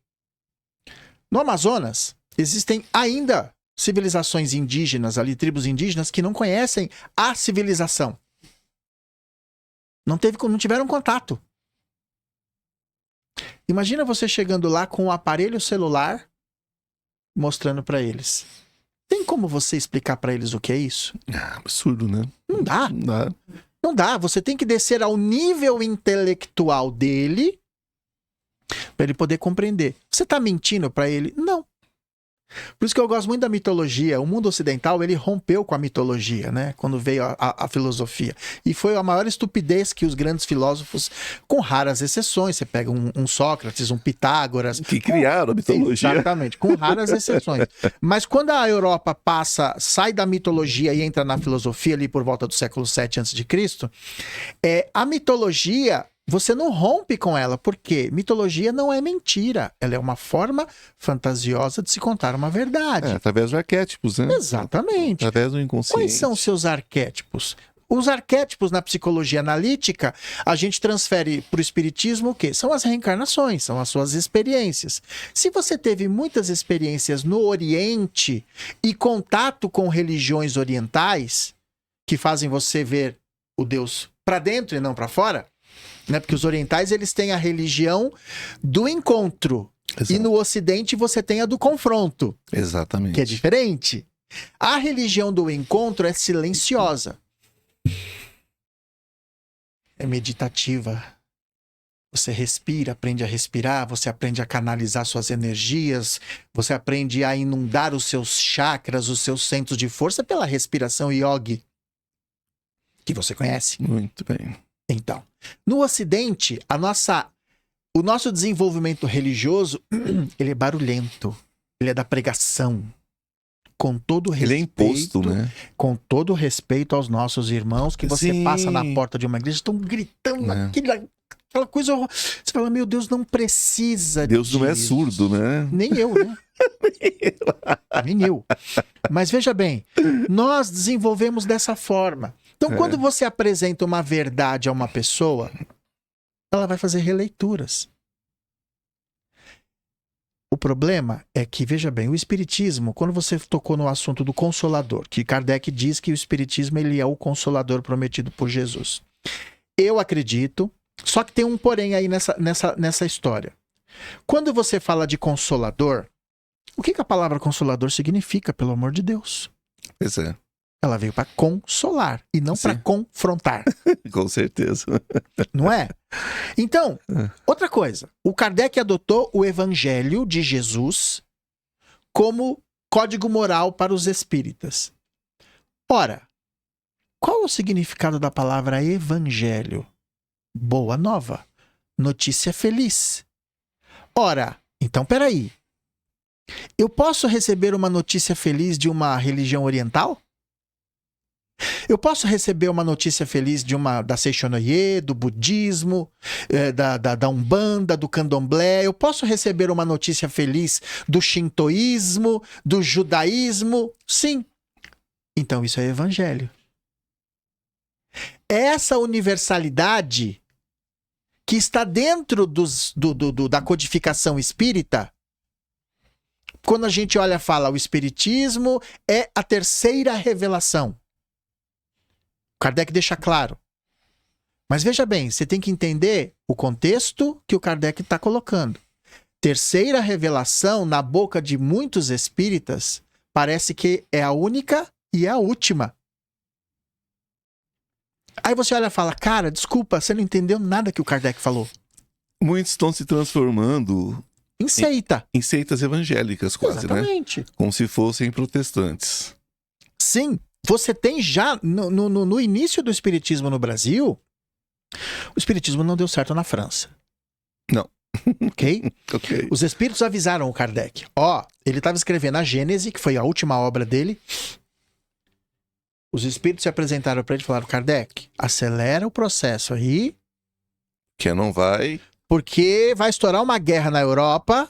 no Amazonas, existem ainda civilizações indígenas ali, tribos indígenas, que não conhecem a civilização. Não tiveram contato. Imagina você chegando lá com um aparelho celular mostrando para eles. Tem como você explicar para eles o que é isso? Absurdo, né? Não dá. Não dá. Não dá. Você tem que descer ao nível intelectual dele para ele poder compreender. Você tá mentindo para ele? Não. Por isso que eu gosto muito da mitologia. O mundo ocidental, ele rompeu com a mitologia, né? Quando veio a filosofia. E foi a maior estupidez que os grandes filósofos, com raras exceções, você pega um Sócrates, um Pitágoras... Que criaram a mitologia. Exatamente, com raras exceções. Mas quando a Europa sai da mitologia e entra na filosofia ali por volta do século VII a.C., a mitologia... Você não rompe com ela, porque mitologia não é mentira. Ela é uma forma fantasiosa de se contar uma verdade. Através de arquétipos, né? Exatamente. Através do inconsciente. Quais são os seus arquétipos? Os arquétipos na psicologia analítica, a gente transfere para o espiritismo o quê? São as reencarnações, são as suas experiências. Se você teve muitas experiências no Oriente e contato com religiões orientais, que fazem você ver o Deus para dentro e não para fora, né? Porque os orientais, eles têm a religião do encontro. Exato. E no Ocidente você tem a do confronto. Exatamente. Que é diferente. A religião do encontro é silenciosa. É meditativa. Você respira, aprende a respirar, você aprende a canalizar suas energias, você aprende a inundar os seus chakras, os seus centros de força pela respiração yogi, que você conhece. Muito bem. Então, no Ocidente, o nosso desenvolvimento religioso, ele é barulhento. Ele é da pregação. Com todo respeito, Ele é imposto, né? Com todo respeito aos nossos irmãos, que você Sim. passa na porta de uma igreja, estão gritando aquela coisa. Você fala, meu Deus, não precisa Deus não é disso. surdo, né? Nem eu, né? Nem eu. Mas veja bem, nós desenvolvemos dessa forma. Então, quando você apresenta uma verdade a uma pessoa, ela vai fazer releituras. O problema é que, veja bem, o espiritismo, quando você tocou no assunto do Consolador, que Kardec diz que o espiritismo ele é o Consolador prometido por Jesus. Eu acredito, só que tem um porém aí nessa história. Quando você fala de Consolador, o que a palavra Consolador significa, pelo amor de Deus? Pois é. Ela veio para consolar e não para confrontar. Com certeza. Não é? Então, outra coisa. O Kardec adotou o Evangelho de Jesus como código moral para os espíritas. Ora, qual é o significado da palavra evangelho? Boa nova. Notícia feliz. Ora, então peraí. Eu posso receber uma notícia feliz de uma religião oriental? Eu posso receber uma notícia feliz da Seishonoye, do budismo, da Umbanda, do Candomblé. Eu posso receber uma notícia feliz do shintoísmo, do judaísmo. Sim. Então isso é evangelho. Essa universalidade que está dentro da codificação espírita, quando a gente olha e fala o espiritismo é a terceira revelação. Kardec deixa claro. Mas veja bem, você tem que entender o contexto que o Kardec está colocando. Terceira revelação, na boca de muitos espíritas, parece que é a única e é a última. Aí você olha e fala, cara, desculpa, você não entendeu nada que o Kardec falou. Muitos estão se transformando em seita. Em seitas evangélicas quase, exatamente, né? Como se fossem protestantes. Sim. Você tem já, no início do espiritismo no Brasil, o espiritismo não deu certo na França. Não. Ok? Ok. Os espíritos avisaram o Kardec. Ele estava escrevendo a Gênese, que foi a última obra dele. Os espíritos se apresentaram para ele e falaram, Kardec, acelera o processo aí. Que não vai... Porque vai estourar uma guerra na Europa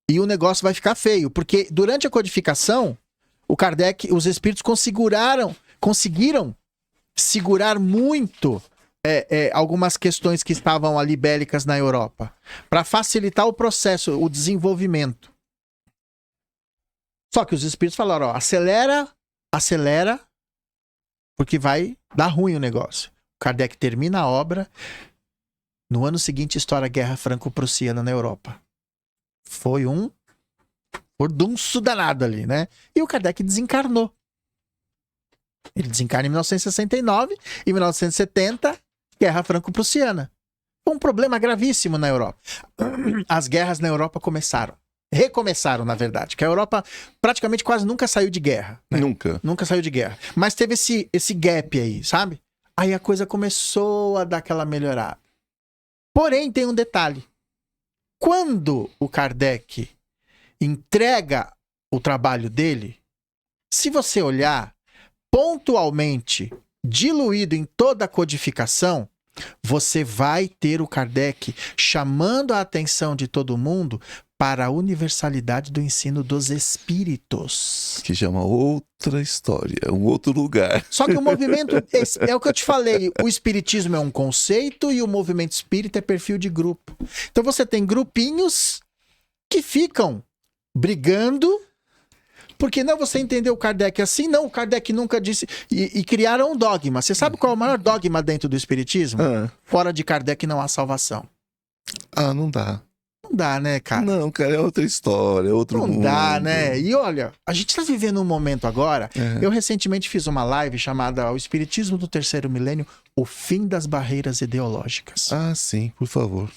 e o negócio vai ficar feio. Porque durante a codificação... O Kardec, os espíritos conseguiram segurar muito algumas questões que estavam ali bélicas na Europa, para facilitar o processo, o desenvolvimento. Só que os espíritos falaram, acelera, porque vai dar ruim o negócio. O Kardec termina a obra, no ano seguinte estoura a Guerra Franco-Prussiana na Europa. Foi um furdunço danado ali, né? E o Kardec desencarnou. Ele desencarna em 1969, em 1970, Guerra Franco-Prussiana. Foi um problema gravíssimo na Europa. As guerras na Europa recomeçaram, na verdade, que a Europa praticamente quase nunca saiu de guerra. Né? Nunca saiu de guerra. Mas teve esse gap aí, sabe? Aí a coisa começou a dar aquela melhorada. Porém, tem um detalhe. Quando o Kardec entrega o trabalho dele, se você olhar pontualmente, diluído em toda a codificação, você vai ter o Kardec chamando a atenção de todo mundo para a universalidade do ensino dos espíritos. Que já é uma outra história, um outro lugar. Só que o movimento, é o que eu te falei, o espiritismo é um conceito e o movimento espírita é perfil de grupo. Então você tem grupinhos que ficam brigando, porque não, você entendeu o Kardec assim? Não, o Kardec nunca disse... E criaram um dogma. Você sabe qual é o maior dogma dentro do espiritismo? Fora de Kardec não há salvação. Não dá. Não dá, né, cara? Não, cara, é outra história, é outro mundo. Não dá, né? E olha, a gente tá vivendo um momento agora... Eu recentemente fiz uma live chamada O Espiritismo do Terceiro Milênio, o fim das barreiras ideológicas. Sim, por favor.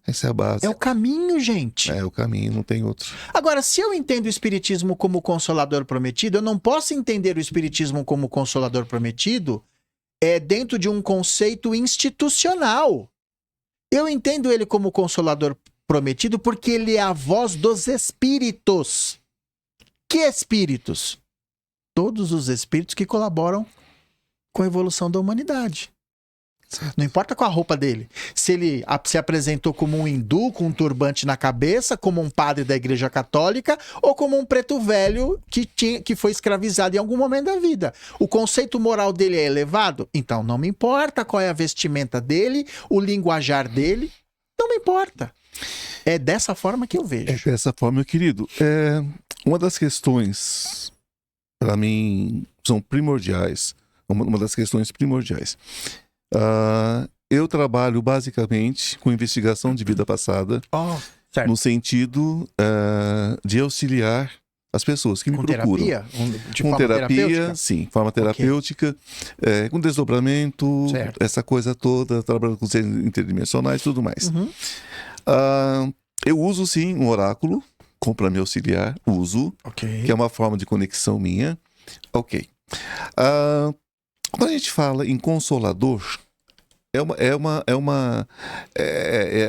Essa é a base. É o caminho, gente. É o caminho, não tem outro. Agora, se eu entendo o espiritismo como consolador prometido, eu não posso entender o espiritismo como consolador prometido dentro de um conceito institucional. Eu entendo ele como consolador prometido porque ele é a voz dos espíritos. Que espíritos? Todos os espíritos que colaboram com a evolução da humanidade. Não importa com a roupa dele. Se ele se apresentou como um hindu com um turbante na cabeça, como um padre da Igreja Católica, ou como um preto velho que foi escravizado em algum momento da vida. O conceito moral dele é elevado? Então não me importa qual é a vestimenta dele, o linguajar dele. Não me importa. É dessa forma que eu vejo. É dessa forma, meu querido. Uma das questões, para mim, são primordiais. Uma das questões primordiais. Eu trabalho basicamente com investigação de vida passada, certo. no sentido de auxiliar as pessoas que me procuram. Com terapia, sim, forma terapêutica, com desdobramento, essa coisa toda, trabalhando com seres interdimensionais e tudo mais. Eu uso sim um oráculo, para me auxiliar, que é uma forma de conexão minha. Quando a gente fala em consolador,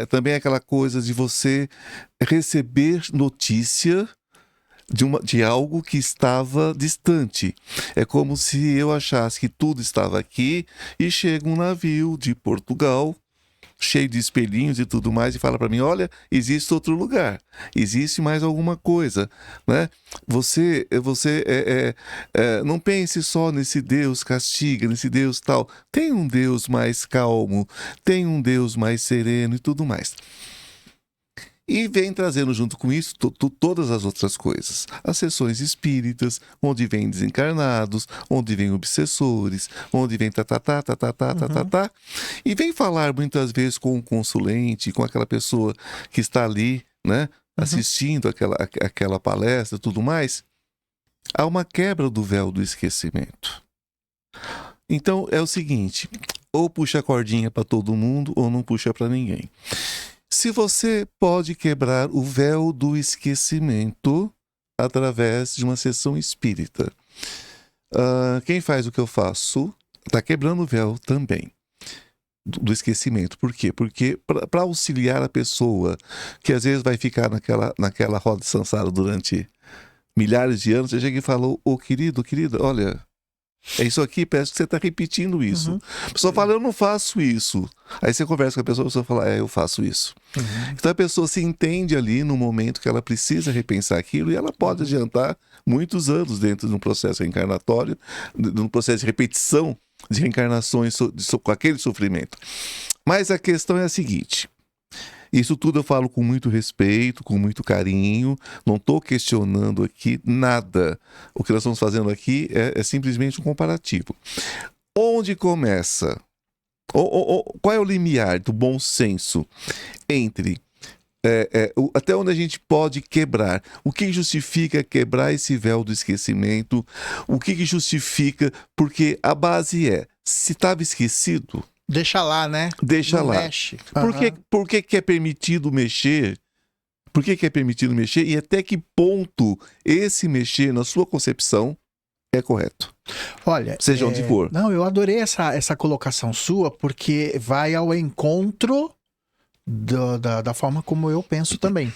também aquela coisa de você receber notícia de algo que estava distante. É como se eu achasse que tudo estava aqui e chega um navio de Portugal, cheio de espelhinhos e tudo mais, e fala para mim, olha, existe outro lugar, existe mais alguma coisa, né? Você não pense só nesse Deus castiga, nesse Deus tal. Tem um Deus mais calmo, tem um Deus mais sereno e tudo mais. E vem trazendo junto com isso todas as outras coisas. As sessões espíritas, onde vem desencarnados, onde vem obsessores, onde vem e vem falar muitas vezes com o consulente, com aquela pessoa que está ali, né, assistindo aquela palestra e tudo mais. Há uma quebra do véu do esquecimento. Então é o seguinte, ou puxa a cordinha para todo mundo, ou não puxa para ninguém. Se você pode quebrar o véu do esquecimento através de uma sessão espírita, quem faz o que eu faço está quebrando o véu também do esquecimento. Por quê? Porque para auxiliar a pessoa que às vezes vai ficar naquela roda de samsara durante milhares de anos, você chega e fala, ô querido, querida, olha, é isso aqui, parece que você está repetindo isso. A pessoa fala, eu não faço isso. Aí você conversa com a pessoa fala, eu faço isso. Então a pessoa se entende ali no momento que ela precisa repensar aquilo e ela pode adiantar muitos anos dentro de um processo reencarnatório, de um processo de repetição de reencarnações com aquele sofrimento. Mas a questão é a seguinte, isso tudo eu falo com muito respeito, com muito carinho, não estou questionando aqui nada. O que nós estamos fazendo aqui é simplesmente um comparativo. Onde começa? Qual é o limiar do bom senso entre até onde a gente pode quebrar? O que justifica quebrar esse véu do esquecimento? O que justifica? Porque a base se estava esquecido, deixa lá, né? Deixa lá. Mexe. Por que é permitido mexer? Por que é permitido mexer? E até que ponto esse mexer, na sua concepção, é correto? Olha, seja onde for. Não, eu adorei essa colocação sua, porque vai ao encontro da forma como eu penso também.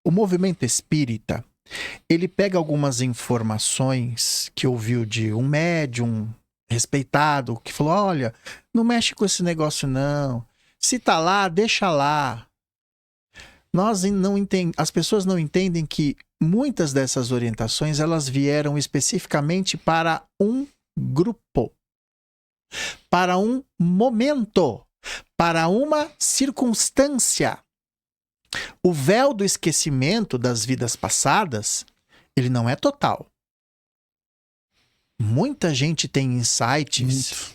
O movimento espírita, ele pega algumas informações que ouviu de um médium respeitado, que falou, olha, não mexe com esse negócio não, se tá lá, deixa lá. As pessoas não entendem que muitas dessas orientações, elas vieram especificamente para um grupo, para um momento, para uma circunstância. O véu do esquecimento das vidas passadas, ele não é total. Muita gente tem insights.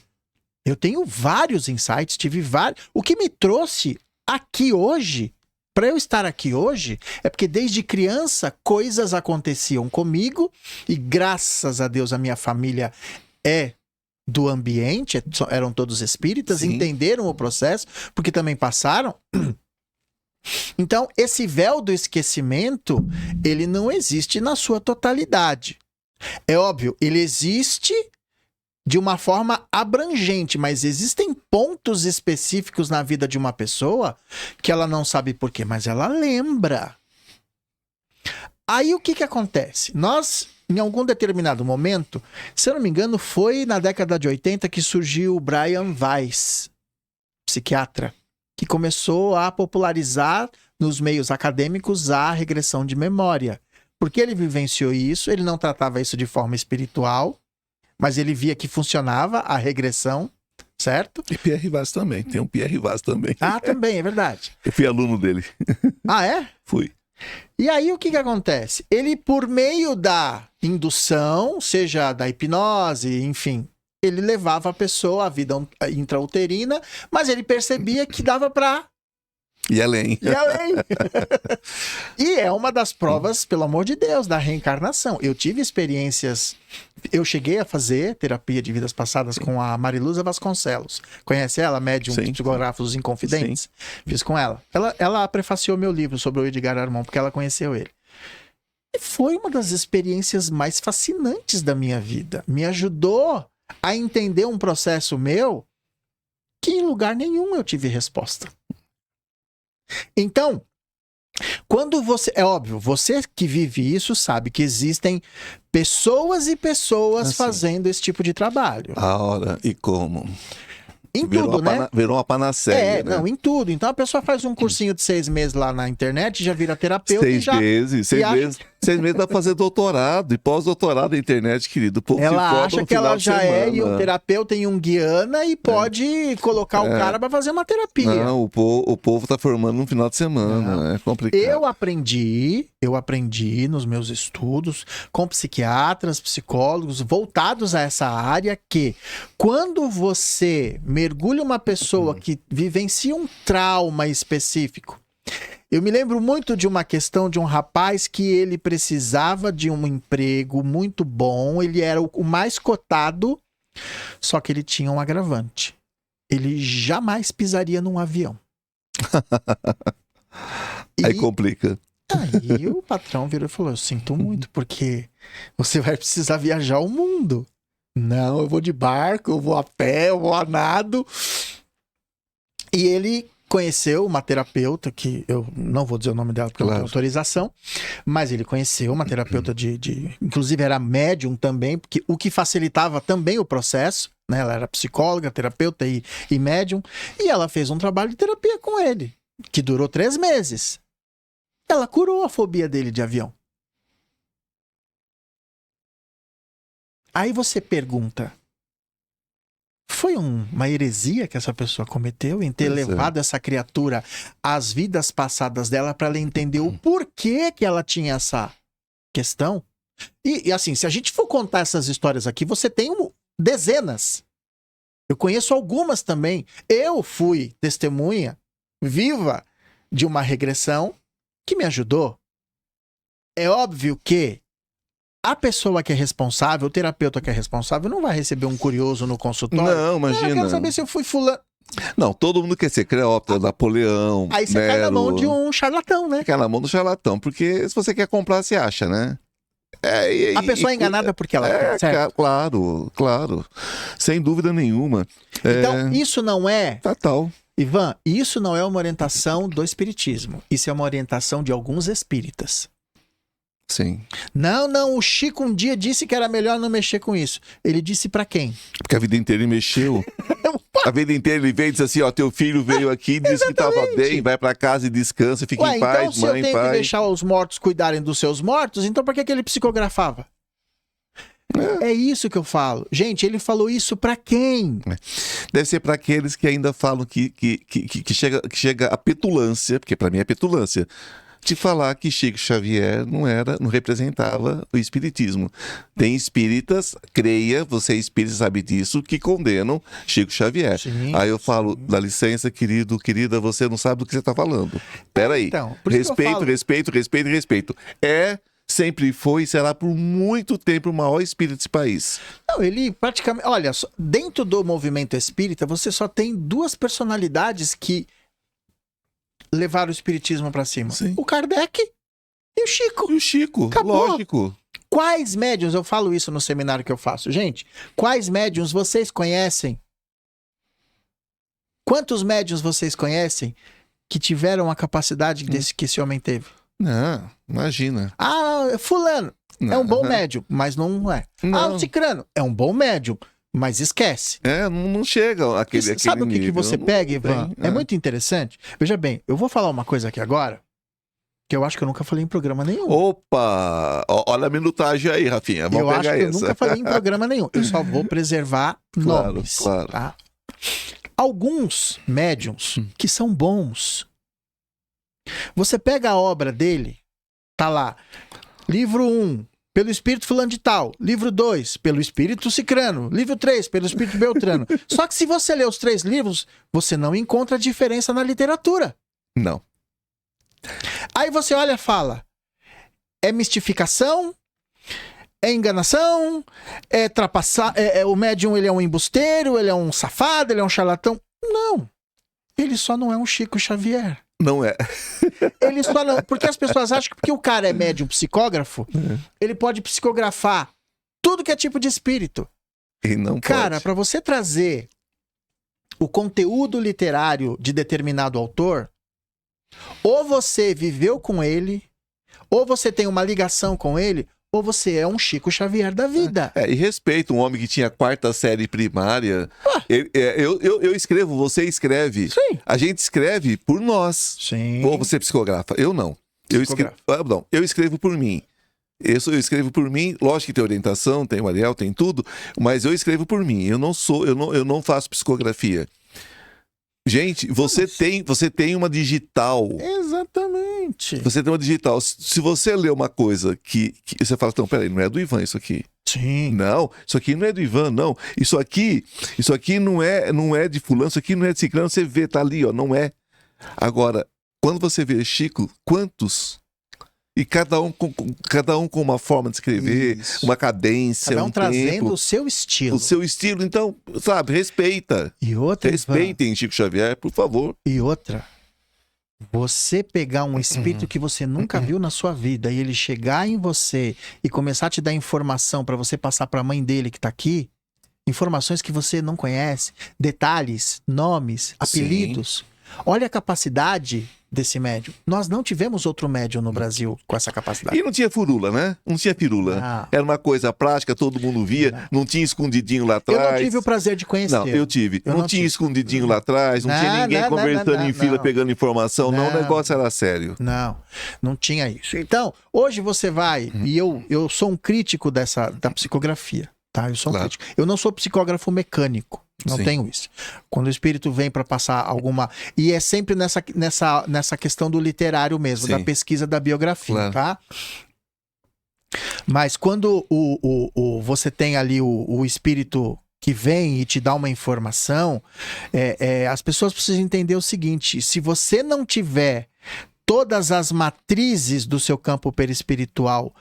Eu tenho vários insights, tive vários. O que me trouxe aqui hoje, para eu estar aqui hoje, é porque desde criança coisas aconteciam comigo e graças a Deus a minha família é do ambiente, eram todos espíritas, sim, entenderam o processo, porque também passaram. Então, esse véu do esquecimento, ele não existe na sua totalidade. É óbvio, ele existe de uma forma abrangente, mas existem pontos específicos na vida de uma pessoa que ela não sabe por quê, mas ela lembra. Aí o que acontece? Nós, em algum determinado momento, se eu não me engano, foi na década de 80 que surgiu o Brian Weiss, psiquiatra, que começou a popularizar nos meios acadêmicos a regressão de memória. Porque ele vivenciou isso, ele não tratava isso de forma espiritual, mas ele via que funcionava a regressão, certo? E Pierre Vaz também, tem um Pierre Vaz também. Ah, também, é verdade. Eu fui aluno dele. Ah, é? Fui. E aí o que acontece? Ele, por meio da indução, seja da hipnose, enfim, ele levava a pessoa à vida intrauterina, mas ele percebia que dava para e além. E além. E é uma das provas, pelo amor de Deus, da reencarnação. Eu tive experiências... Eu cheguei a fazer terapia de vidas passadas com a Mariluza Vasconcelos. Conhece ela? Médium psicógrafos inconfidentes? Sim. Fiz com ela. Ela prefaciou meu livro sobre o Edgar Armand, porque ela conheceu ele. E foi uma das experiências mais fascinantes da minha vida. Me ajudou a entender um processo meu que em lugar nenhum eu tive resposta. Então, Quando você... É óbvio, você que vive isso sabe que existem pessoas e pessoas Assim. fazendo esse tipo de trabalho. A hora e como. Em tudo, né? Virou uma panaceia, né? Não, em tudo. Então a pessoa faz um cursinho de 6 meses lá na internet, já vira terapeuta e 6 já... meses, 6 meses dá pra fazer doutorado e pós-doutorado na internet, querido. O povo se Ela forma acha no que final ela de já é semana. um terapeuta e um guiana e pode colocar o cara pra fazer uma terapia. Não, o povo tá formando no final de semana, é complicado. Eu aprendi nos meus estudos com psiquiatras, psicólogos voltados a essa área que quando você mergulha uma pessoa que vivencia um trauma específico. Eu me lembro muito de uma questão de um rapaz que ele precisava de um emprego muito bom, ele era o mais cotado, só que ele tinha um agravante. Ele jamais pisaria num avião. Aí complica. Aí o patrão virou e falou: eu sinto muito, porque você vai precisar viajar o mundo. Não, eu vou de barco, eu vou a pé, eu vou a nado. E ele conheceu uma terapeuta, que eu não vou dizer o nome dela porque eu não tenho autorização, mas ele conheceu uma terapeuta inclusive era médium também, porque o que facilitava também o processo, né? Ela era psicóloga, terapeuta e médium, e ela fez um trabalho de terapia com ele, que durou 3 meses. Ela curou a fobia dele de avião. Aí você pergunta, foi uma heresia que essa pessoa cometeu em ter levado essa criatura às vidas passadas dela para ela entender o porquê que ela tinha essa questão? E assim, se a gente for contar essas histórias aqui, você tem dezenas. Eu conheço algumas também. Eu fui testemunha viva de uma regressão que me ajudou. É óbvio que a pessoa que é responsável, o terapeuta que é responsável, não vai receber um curioso no consultório. Não, imagina. Eu quero saber se eu fui fulano. Não, todo mundo quer ser Cleópatra, Napoleão, Aí você cai na mão de um charlatão, né? Cai na mão do charlatão, porque se você quer comprar, você acha, né? A pessoa é enganada porque ela quer, certo? Claro. Sem dúvida nenhuma. Então, isso não é... Fatal. Ivan, isso não é uma orientação do espiritismo. Isso é uma orientação de alguns espíritas. Sim. Não, o Chico um dia disse que era melhor não mexer com isso. Ele disse pra quem? Porque a vida inteira ele mexeu. A vida inteira ele veio e disse assim, ó, teu filho veio aqui, disse que tava bem, vai pra casa e descansa, fica em paz, então, se eu tenho que deixar os mortos cuidarem dos seus mortos, então por que ele psicografava? É isso que eu falo. Gente, ele falou isso pra quem? Deve ser pra aqueles que ainda falam que chega a petulância, porque pra mim é petulância, de falar que Chico Xavier não representava o espiritismo. Tem espíritas, creia, você é espírita, sabe disso, que condenam Chico Xavier. Sim, aí eu falo, dá licença, querido, querida, você não sabe do que você está falando. Peraí. Então, respeito. Sempre foi e será por muito tempo o maior espírito desse país. Não, ele praticamente... Olha, dentro do movimento espírita, você só tem 2 personalidades que levaram o espiritismo pra cima. Sim. O Kardec e o Chico. E o Chico, acabou. Lógico. Quais médiuns, eu falo isso no seminário que eu faço, gente, quais médiuns vocês conhecem? Quantos médiuns vocês conhecem que tiveram a capacidade que esse homem teve? Não, imagina. Fulano é um bom médium, mas não é. Não. O cicrano é um bom médium, mas esquece. Não chega aquele Sabe o que nível. você pega, Ivan? É muito interessante. Veja bem, eu vou falar uma coisa aqui agora, que eu acho que eu nunca falei em programa nenhum. Opa! Olha a minutagem aí, Rafinha. Vamos eu pegar acho que essa. eu nunca falei em programa nenhum. Eu só vou preservar nomes. Claro. Tá? Alguns médiums que são bons. Você pega a obra dele, tá lá. Livro 1, pelo espírito fulano de tal. Livro 2, pelo espírito cicrano. Livro 3, pelo espírito beltrano. Só que se você ler os 3 livros, você não encontra diferença na literatura. Não. Aí você olha e fala, é mistificação? É enganação? É trapaçar? O médium, ele é um embusteiro? Ele é um safado? Ele é um charlatão? Não. Ele só não é um Chico Xavier. Não é. Ele só não... Porque as pessoas acham que porque o cara é médium psicógrafo, ele pode psicografar tudo que é tipo de espírito. E não Cara, pode. para você trazer o conteúdo literário de determinado autor, Ou você viveu com ele, ou você tem uma ligação com ele, ou você é um Chico Xavier da vida. E respeito um homem que tinha 4ª série primária. Eu escrevo, você escreve. Sim. A gente escreve por nós. Sim. Ou você psicografa. Eu não. Eu escrevo por mim. Eu escrevo por mim, lógico que tem orientação, tem o Ariel, tem tudo, mas eu escrevo por mim. Eu não faço psicografia. Gente, você tem uma digital. Exatamente. Você tem uma digital. Se você lê uma coisa que você fala, então, peraí, não é do Ivan isso aqui. Sim. Não, isso aqui não é do Ivan, não. Isso aqui não é de fulano, isso aqui não é de ciclano, você vê, tá ali, ó, não é. Agora, quando você vê Chico, quantos? E cada um com uma forma de escrever, Isso. uma cadência, Cada um trazendo tempo, o seu estilo. o seu estilo. Então, sabe, respeita. E outra, Respeitem Chico Xavier, por favor. E outra, você pegar um espírito que você nunca viu na sua vida e ele chegar em você e começar a te dar informação para você passar para a mãe dele que tá aqui, informações que você não conhece, detalhes, nomes, apelidos. Olha a capacidade desse médium. Nós não tivemos outro médium no Brasil com essa capacidade. E não tinha furula, né? Não tinha firula. Não. Era uma coisa prática, todo mundo via. Não tinha escondidinho lá Eu atrás. não tive o prazer de conhecer. Não, eu tive. Eu não não tinha tive. escondidinho lá atrás, não tinha ninguém conversando em fila, pegando informação. Não, o negócio era sério. Não tinha isso. Então, hoje você vai, e eu sou um crítico da psicografia, tá? Eu sou um crítico. Eu não sou psicógrafo mecânico. Não tenho isso. Quando o espírito vem para passar alguma... E é sempre nessa questão do literário mesmo, da pesquisa da biografia, tá? Mas quando você tem ali o espírito que vem e te dá uma informação, as pessoas precisam entender o seguinte: se você não tiver todas as matrizes do seu campo perispiritual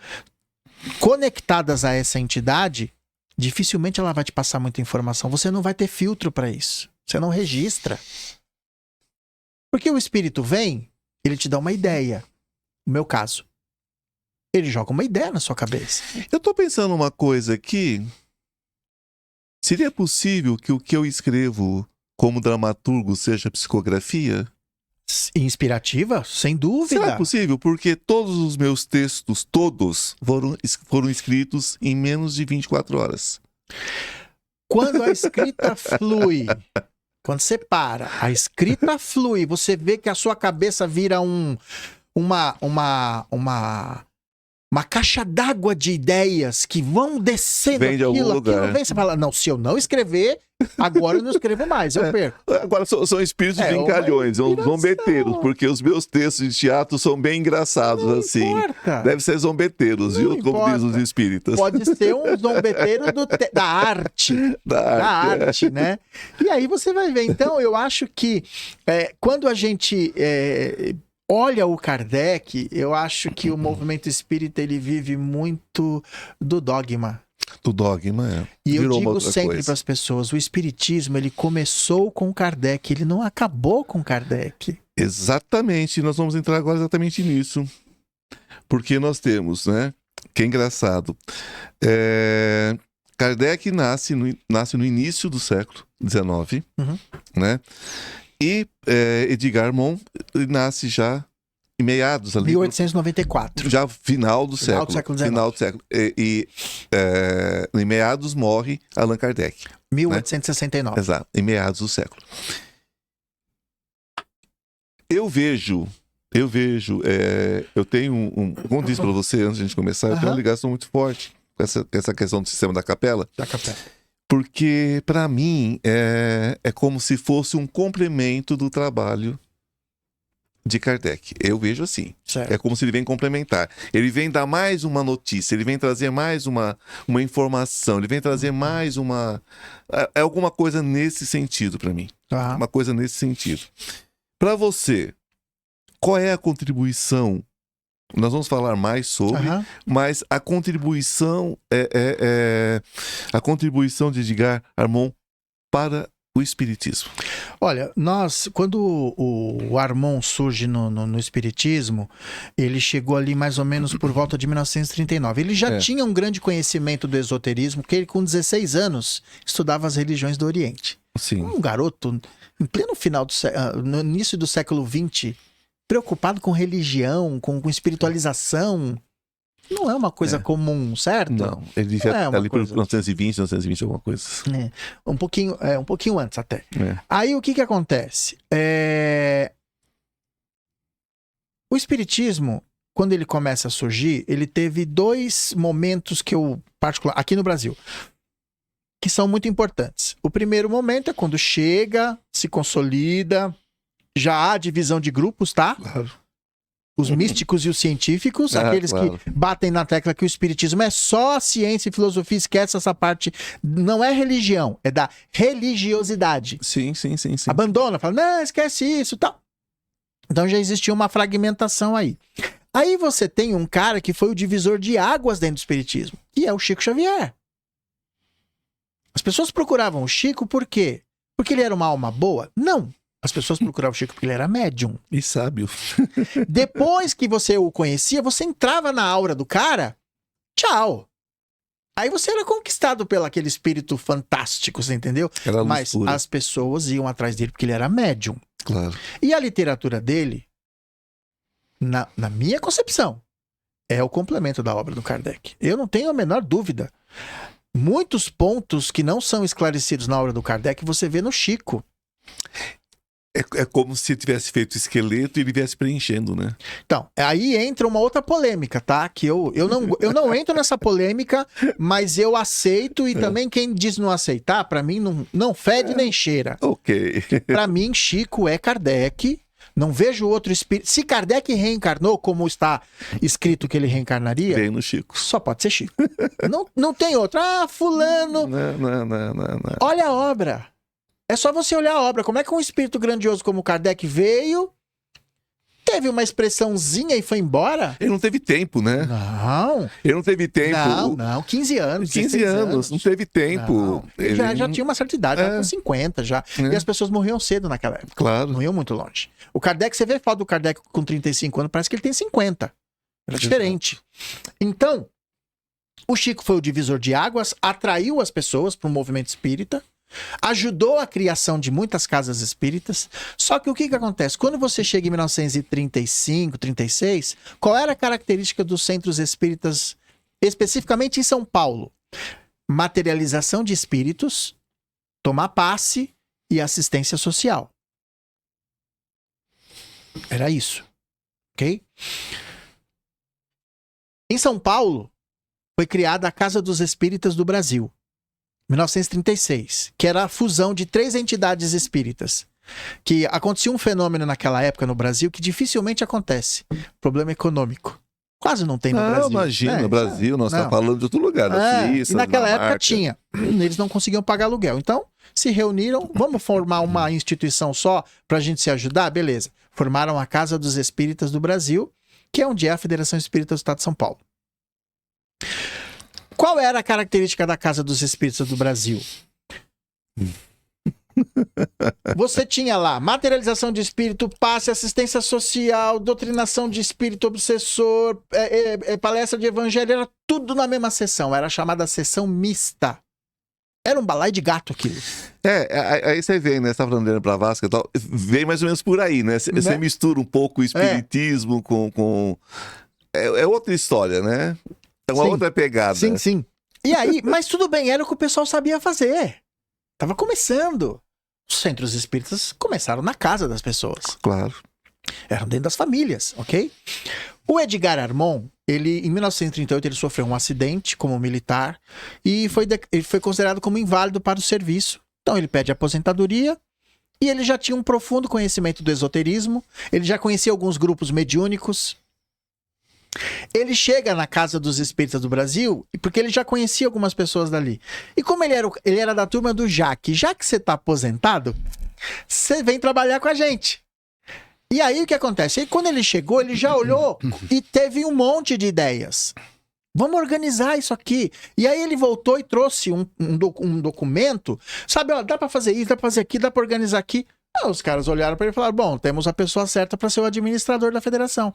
conectadas a essa entidade, dificilmente ela vai te passar muita informação. Você não vai ter filtro para isso. Você não registra. Porque o espírito vem, ele te dá uma ideia. No meu caso, ele joga uma ideia na sua cabeça. Eu tô pensando uma coisa aqui. Seria possível que o que eu escrevo como dramaturgo seja psicografia? Inspirativa? Sem dúvida. Será possível? Porque todos os meus textos, todos, foram escritos em menos de 24 horas. Quando a escrita flui, quando você para, a escrita flui, você vê que a sua cabeça vira uma caixa d'água de ideias que vão descendo Vem de algum lugar. Aquilo vem, você fala, não, se eu não escrever, agora eu não escrevo mais, eu perco. Agora são espíritos brincalhões, são zombeteiros, porque os meus textos de teatro são bem engraçados, não assim. Importa. Deve ser zombeteiros, Não viu? Como importa. diz os espíritas. Pode ser um zombeteiro da arte. Da arte, né? E aí você vai ver. Então, eu acho que quando a gente... olha o Kardec, eu acho que o movimento espírita ele vive muito do dogma. Do dogma, E eu Virou uma digo outra sempre coisa. para as pessoas, o espiritismo ele começou com Kardec, ele não acabou com Kardec. Exatamente, nós vamos entrar agora exatamente nisso. Porque nós temos, né? Que é engraçado. Kardec nasce no início do século XIX, né? E Edgar Morin nasce já em meados ali. 1894. Já final do Final do século. século XIX. Final do século. Em meados morre Allan Kardec. 1869. Exato, em meados do século. Eu vejo, eu tenho como disse para você antes de a gente começar, eu tenho uma ligação muito forte com essa questão do sistema da capela. Da capela. Porque, para mim, é como se fosse um complemento do trabalho de Kardec. Eu vejo assim. Certo. É como se ele vem complementar. Ele vem dar mais uma notícia, ele vem trazer mais uma informação, ele vem trazer mais uma... É alguma coisa nesse sentido para mim. Uma coisa nesse sentido. Para você, qual é a contribuição? Nós vamos falar mais sobre, mas a contribuição a contribuição de Edgar Armand para o espiritismo. Olha, quando o Armand surge no espiritismo, ele chegou ali mais ou menos por volta de 1939. Ele já tinha um grande conhecimento do esoterismo, porque ele com 16 anos estudava as religiões do Oriente. Sim. Um garoto, em pleno final no início do século XX, preocupado com religião, com espiritualização. Não é uma coisa comum, certo? Não, ele devia estar ali por coisa... 1920, alguma coisa. Um pouquinho antes até. É. Aí o que acontece? O espiritismo, quando ele começa a surgir, ele teve 2 momentos que eu, particular, aqui no Brasil, que são muito importantes. O primeiro momento é quando chega, se consolida, já há divisão de grupos, tá? Claro. Os místicos e os científicos, aqueles que batem na tecla que o espiritismo é só ciência e filosofia, esquece essa parte, não é religião, é da religiosidade. Sim. Abandona, fala, não, esquece isso e tal. Então já existia uma fragmentação aí. Aí você tem um cara que foi o divisor de águas dentro do espiritismo, que é o Chico Xavier. As pessoas procuravam o Chico por quê? Porque ele era uma alma boa? Não. As pessoas procuravam o Chico porque ele era médium. E sábio. Depois que você o conhecia, você entrava na aura do cara, tchau. Aí você era conquistado pelo aquele espírito fantástico, você entendeu? Mas as pessoas iam atrás dele porque ele era médium. Claro. E a literatura dele, na minha concepção, é o complemento da obra do Kardec. Eu não tenho a menor dúvida. Muitos pontos que não são esclarecidos na obra do Kardec, você vê no Chico. É como se tivesse feito o esqueleto e ele viesse preenchendo, né? Então, aí entra uma outra polêmica, tá? Que eu não entro nessa polêmica, mas eu aceito e também quem diz não aceitar, pra mim não fede nem cheira. Ok. Pra mim, Chico é Kardec. Não vejo outro espírito. Se Kardec reencarnou, como está escrito que ele reencarnaria, Vem no Chico. Só pode ser Chico. não tem outro. Fulano. Não. Olha a obra. É só você olhar a obra. Como é que um espírito grandioso como Kardec veio, teve uma expressãozinha e foi embora? Ele não teve tempo, né? Não. Ele não teve tempo. Não. 15 anos. 15 anos. Não teve tempo. Não. Ele já tinha uma certa idade, já com 50 já. E as pessoas morriam cedo naquela época. Claro. Morriam muito longe. O Kardec, você vê foto do Kardec com 35 anos, parece que ele tem 50. Era diferente. Então, o Chico foi o divisor de águas, atraiu as pessoas para o movimento espírita, ajudou a criação de muitas casas espíritas. Só que o que acontece? Quando você chega em 1935, 36, qual era a característica dos centros espíritas, especificamente em São Paulo? Materialização de espíritos, tomar passe e assistência social. Era isso. Ok? Em São Paulo, foi criada a Casa dos Espíritas do Brasil. 1936, que era a fusão de 3 entidades espíritas. Que acontecia um fenômeno naquela época no Brasil que dificilmente acontece. Problema econômico. Quase não tem no Brasil. Imagina, no Brasil, nós estamos falando de outro lugar, na Suíça, e naquela época Dinamarca. tinha. Eles não conseguiam pagar aluguel. Então, se reuniram, vamos formar uma instituição só para a gente se ajudar? Beleza. Formaram a Casa dos Espíritas do Brasil, que é onde é a Federação Espírita do Estado de São Paulo. Qual era a característica da Casa dos Espíritas do Brasil? Você tinha lá materialização de espírito, passe, assistência social, doutrinação de espírito obsessor, palestra de evangelho, era tudo na mesma sessão. Era chamada sessão mista. Era um balaio de gato aquilo. Aí você vê, né? Você tá falando de Blavatsky e tal, vem mais ou menos por aí, né? Você mistura um pouco o espiritismo com... É outra história, né? É uma outra pegada. Sim. E aí, mas tudo bem, era o que o pessoal sabia fazer. Tava começando. Os centros espíritas começaram na casa das pessoas. Claro. Eram dentro das famílias, ok? O Edgar Armond, em 1938, ele sofreu um acidente como militar e ele foi considerado como inválido para o serviço. Então ele pede aposentadoria e ele já tinha um profundo conhecimento do esoterismo, ele já conhecia alguns grupos mediúnicos. Ele chega na Casa dos Espíritas do Brasil porque ele já conhecia algumas pessoas dali. E como ele era da turma do Jaque, já que você está aposentado, você vem trabalhar com a gente. E aí o que acontece? Aí, quando ele chegou, ele já olhou e teve um monte de ideias. Vamos organizar isso aqui. E aí ele voltou e trouxe um documento. Sabe, ó, dá para fazer isso, dá para fazer aqui, dá para organizar aqui. Aí os caras olharam para ele e falaram, bom, temos a pessoa certa para ser o administrador da federação.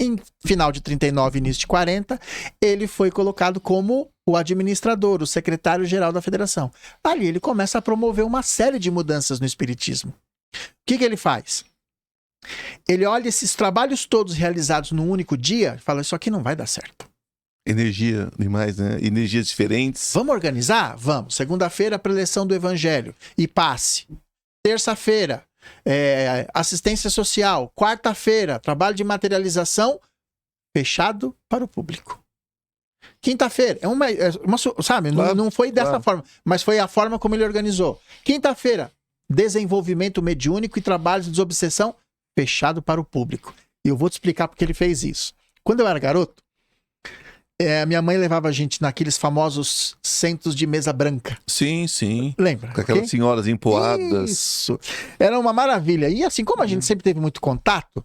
Em final de 39 início de 40, ele foi colocado como o administrador, o secretário-geral da federação. Ali ele começa a promover uma série de mudanças no espiritismo. O que ele faz? Ele olha esses trabalhos todos realizados num único dia e fala, isso aqui não vai dar certo. Energia demais, né? Energias diferentes. Vamos organizar? Vamos. Segunda-feira, preleção do evangelho e passe. Terça-feira, assistência social. Quarta-feira, trabalho de materialização fechado para o público. Quinta-feira, sabe? Claro, não foi dessa claro. forma, mas foi a forma como ele organizou. Quinta-feira, desenvolvimento mediúnico e trabalho de desobsessão fechado para o público. E eu vou te explicar porque ele fez isso. Quando eu era garoto, minha mãe levava a gente naqueles famosos centros de mesa branca. Sim, sim. Lembra? Com aquelas ok? senhoras empoadas. Isso. Era uma maravilha. E assim, como a gente sempre teve muito contato,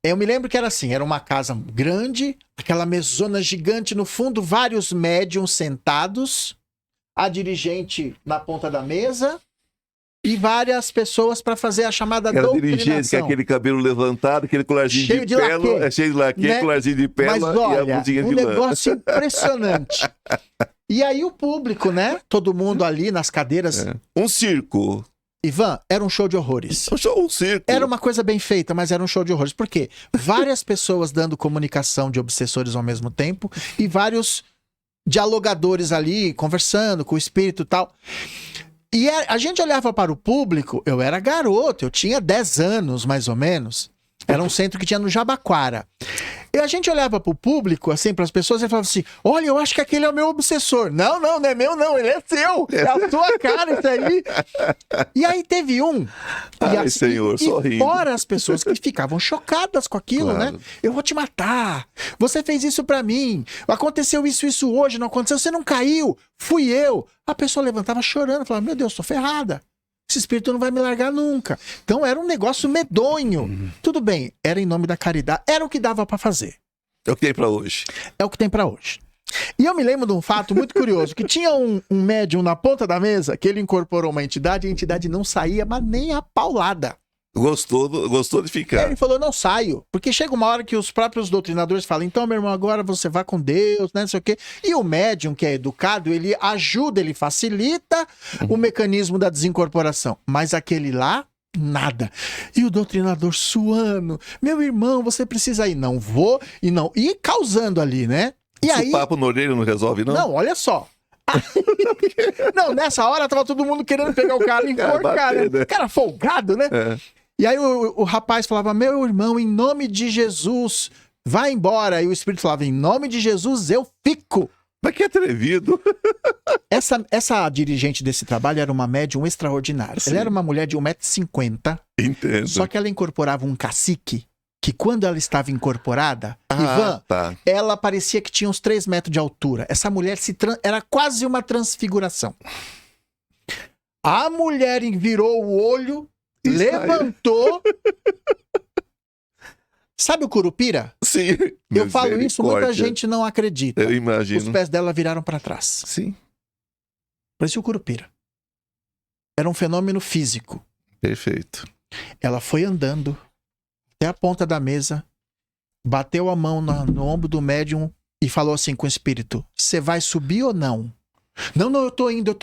eu me lembro que era assim, era uma casa grande, aquela mesona gigante no fundo, vários médiums sentados, a dirigente na ponta da mesa e várias pessoas para fazer a chamada Era dirigente com doutrinação. aquele cabelo levantado, aquele colarzinho Cheio de pérola, laque, cheio de laque, né? colarzinho de pérola Mas e a olha, blusinha um de lã. negócio impressionante. E aí o público, né? Todo mundo ali nas cadeiras. Um circo. Ivan, era um show de horrores. Um circo. Era uma coisa bem feita, mas era um show de horrores. Por quê? Várias pessoas dando comunicação de obsessores ao mesmo tempo e vários dialogadores ali, conversando com o espírito e tal. E a gente olhava para o público, eu era garoto, eu tinha 10 anos, mais ou menos. Era um centro que tinha no Jabaquara. E a gente olhava pro público, assim, pras pessoas, e falava assim, olha, eu acho que aquele é o meu obsessor. Não, não é meu não, ele é seu. É a sua cara isso aí. E aí teve um... Ai, Senhor, só e rindo. fora as pessoas que ficavam chocadas com aquilo, Claro. né? Eu vou te matar. Você fez isso pra mim. Aconteceu isso hoje, não aconteceu. Você não caiu. Fui eu. A pessoa levantava chorando, falava, meu Deus, tô ferrada. Esse espírito não vai me largar nunca. Então era um negócio medonho. Tudo bem, era em nome da caridade. Era o que dava pra fazer. É o que tem pra hoje. É o que tem pra hoje. E eu me lembro de um fato muito curioso, que tinha um médium na ponta da mesa, que ele incorporou uma entidade, e a entidade não saía, mas nem a paulada. Gostou de ficar. Ele falou, não saio. Porque chega uma hora que os próprios doutrinadores falam, então, meu irmão, agora você vai com Deus, né, não sei o quê. E o médium, que é educado, ele ajuda, ele facilita o mecanismo da desincorporação. Mas aquele lá, nada. E o doutrinador suando, meu irmão, você precisa ir. Não vou, e não. E causando ali, né? E Esse aí... papo na orelha não resolve, não? Não, olha só. Não, nessa hora tava todo mundo querendo pegar o cara e enforcar, bater, né? né? Cara folgado, né? É. E aí o rapaz falava, meu irmão, em nome de Jesus, vai embora. E o espírito falava, em nome de Jesus, eu fico. Mas que atrevido. Essa dirigente desse trabalho era uma médium extraordinária. Sim. Ela era uma mulher de 1,50 m, Entendo. só que ela incorporava um cacique, que quando ela estava incorporada, Ivan, Tá. ela parecia que tinha uns 3 metros de altura. Essa mulher era quase uma transfiguração. A mulher virou o olho, levantou. Sabe o Curupira? Sim. Eu falo isso, muita Misericórdia. gente não acredita. Eu Os imagino. pés dela viraram para trás. Sim. Parecia o Curupira. Era um fenômeno físico. Perfeito. Ela foi andando até a ponta da mesa, bateu a mão no ombro do médium e falou assim com o espírito, você vai subir ou não? Não, eu tô indo.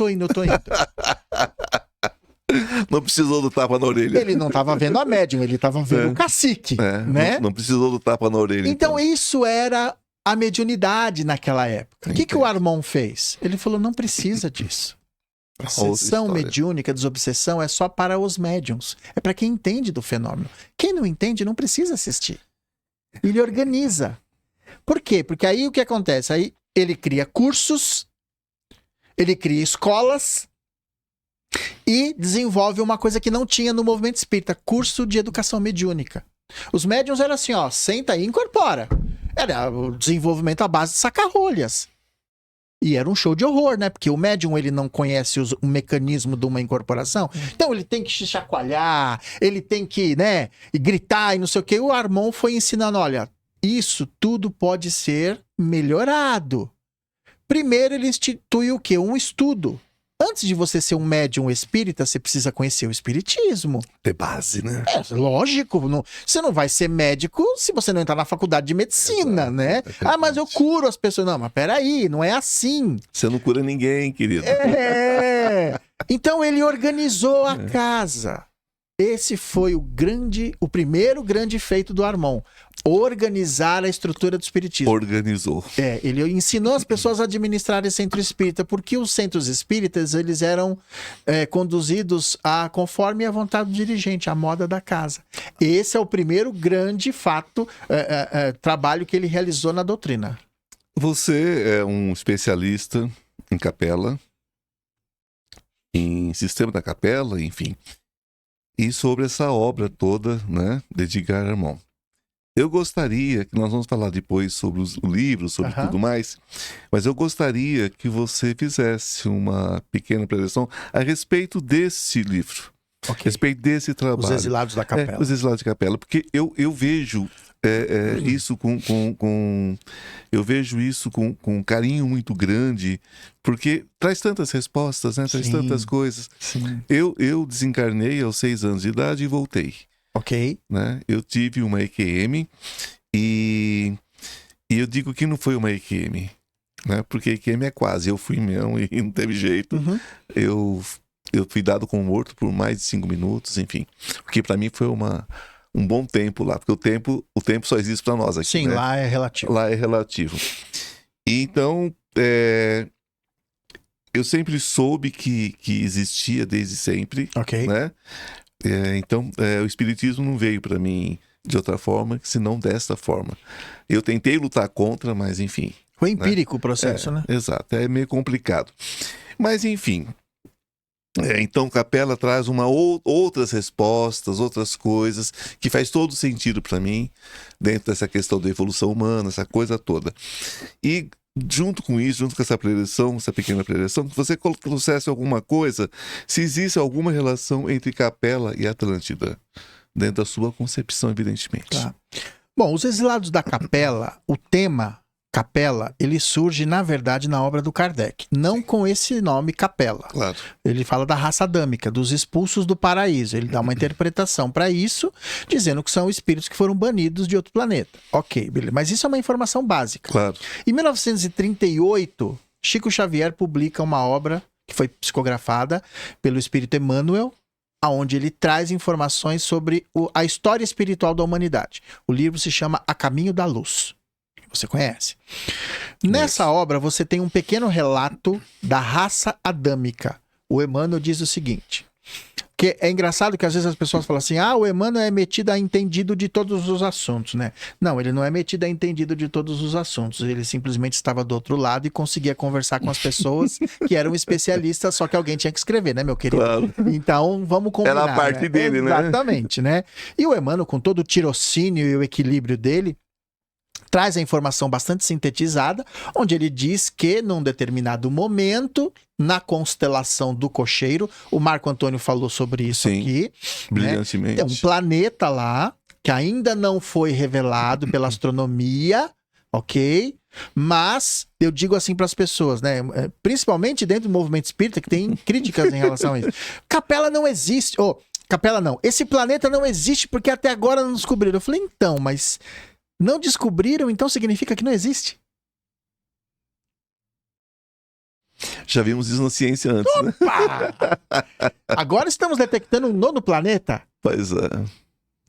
Não precisou do tapa na orelha. Ele não estava vendo a médium, ele estava vendo É. o cacique, É, né? não precisou do tapa na orelha. Então isso era a mediunidade naquela época. O que o Armon fez? Ele falou, não precisa disso. A Outra sessão história. mediúnica, desobsessão, é só para os médiums. É para quem entende do fenômeno. Quem não entende não precisa assistir. Ele organiza. Por quê? Porque aí o que acontece? Aí ele cria cursos, ele cria escolas e desenvolve uma coisa que não tinha no movimento espírita, curso de educação mediúnica. Os médiums eram assim, ó, senta aí e incorpora. Era o desenvolvimento à base de saca-rolhas. E era um show de horror, né? Porque o médium, ele não conhece o mecanismo de uma incorporação. Então ele tem que se chacoalhar, ele tem que, né, e gritar e não sei o quê. O Armon foi ensinando, olha, isso tudo pode ser melhorado. Primeiro ele institui o quê? Um estudo. Antes de você ser um médium espírita, você precisa conhecer o espiritismo. Ter base, né? É lógico, você não vai ser médico se você não entrar na faculdade de medicina, Exato, né? verdade. Mas eu curo as pessoas. Não, mas peraí, não é assim. Você não cura ninguém, querido. Então ele organizou a casa. Esse foi o primeiro grande feito do Armon. Organizar a estrutura do espiritismo. Organizou. Ele ensinou as pessoas a administrarem centro espírita, porque os centros espíritas, eles eram conduzidos conforme a vontade do dirigente, a moda da casa. Esse é o primeiro grande fato, trabalho que ele realizou na doutrina. Você é um especialista em capela, em sistema da capela, enfim. E sobre essa obra toda, né, de Edgar Armon. Eu gostaria, que nós vamos falar depois sobre o livro, sobre tudo mais, mas eu gostaria que você fizesse uma pequena apresentação a respeito desse livro, a respeito desse trabalho. Os Exilados da Capela. Os Exilados da Capela, porque eu vejo isso eu vejo isso com um carinho muito grande, porque traz tantas respostas, né? Traz tantas coisas. Sim. Eu desencarnei aos 6 anos de idade e voltei. Ok. Né? Eu tive uma EQM e eu digo que não foi uma EQM, né? Porque EQM é quase, eu fui mesmo e não teve jeito. Uhum. Eu fui dado como morto por mais de 5 minutos, enfim. O que para mim foi um bom tempo lá, porque o tempo só existe para nós aqui. Sim, né? lá é relativo. Lá é relativo. E então, eu sempre soube que existia desde sempre, Ok. né? Então, o espiritismo não veio para mim de outra forma, senão desta forma. Eu tentei lutar contra, mas enfim. Foi empírico o processo, né? Exato, é meio complicado. Mas enfim. Então, Capela traz outras respostas, outras coisas, que faz todo sentido para mim, dentro dessa questão da evolução humana, essa coisa toda. E junto com isso, junto com essa preleção, essa pequena preleção, que você trouxesse alguma coisa, se existe alguma relação entre Capela e Atlântida, dentro da sua concepção, evidentemente. Tá. Bom, Os Exilados da Capela, o tema Capela, ele surge, na verdade, na obra do Kardec. Não com esse nome Capela. Claro. Ele fala da raça adâmica, dos expulsos do paraíso. Ele dá uma interpretação para isso, dizendo que são espíritos que foram banidos de outro planeta. Ok, beleza. Mas isso é uma informação básica. Claro. Em 1938, Chico Xavier publica uma obra que foi psicografada pelo espírito Emmanuel, onde ele traz informações sobre a história espiritual da humanidade. O livro se chama A Caminho da Luz. Você conhece. Nessa obra, você tem um pequeno relato da raça adâmica. O Emmanuel diz o seguinte, que é engraçado que às vezes as pessoas falam assim, o Emmanuel é metido a entendido de todos os assuntos, né? Não, ele não é metido a entendido de todos os assuntos. Ele simplesmente estava do outro lado e conseguia conversar com as pessoas que eram especialistas, só que alguém tinha que escrever, né, meu querido? Claro. Então, vamos combinar. Era a parte dele, né? Exatamente, né? E o Emmanuel, com todo o tirocínio e o equilíbrio dele, traz a informação bastante sintetizada, onde ele diz que, num determinado momento, na constelação do Cocheiro, o Marco Antônio falou sobre isso aqui. Brilhantemente. Tem um planeta lá, que ainda não foi revelado pela astronomia, ok? Mas, eu digo assim para as pessoas, né? Principalmente dentro do movimento espírita, que tem críticas em relação a isso. Capela não existe. Capela não. Esse planeta não existe porque até agora não descobriram. Eu falei, então, mas... Não descobriram, então significa que não existe? Já vimos isso na ciência antes, né? Agora estamos detectando um nono planeta? Pois é.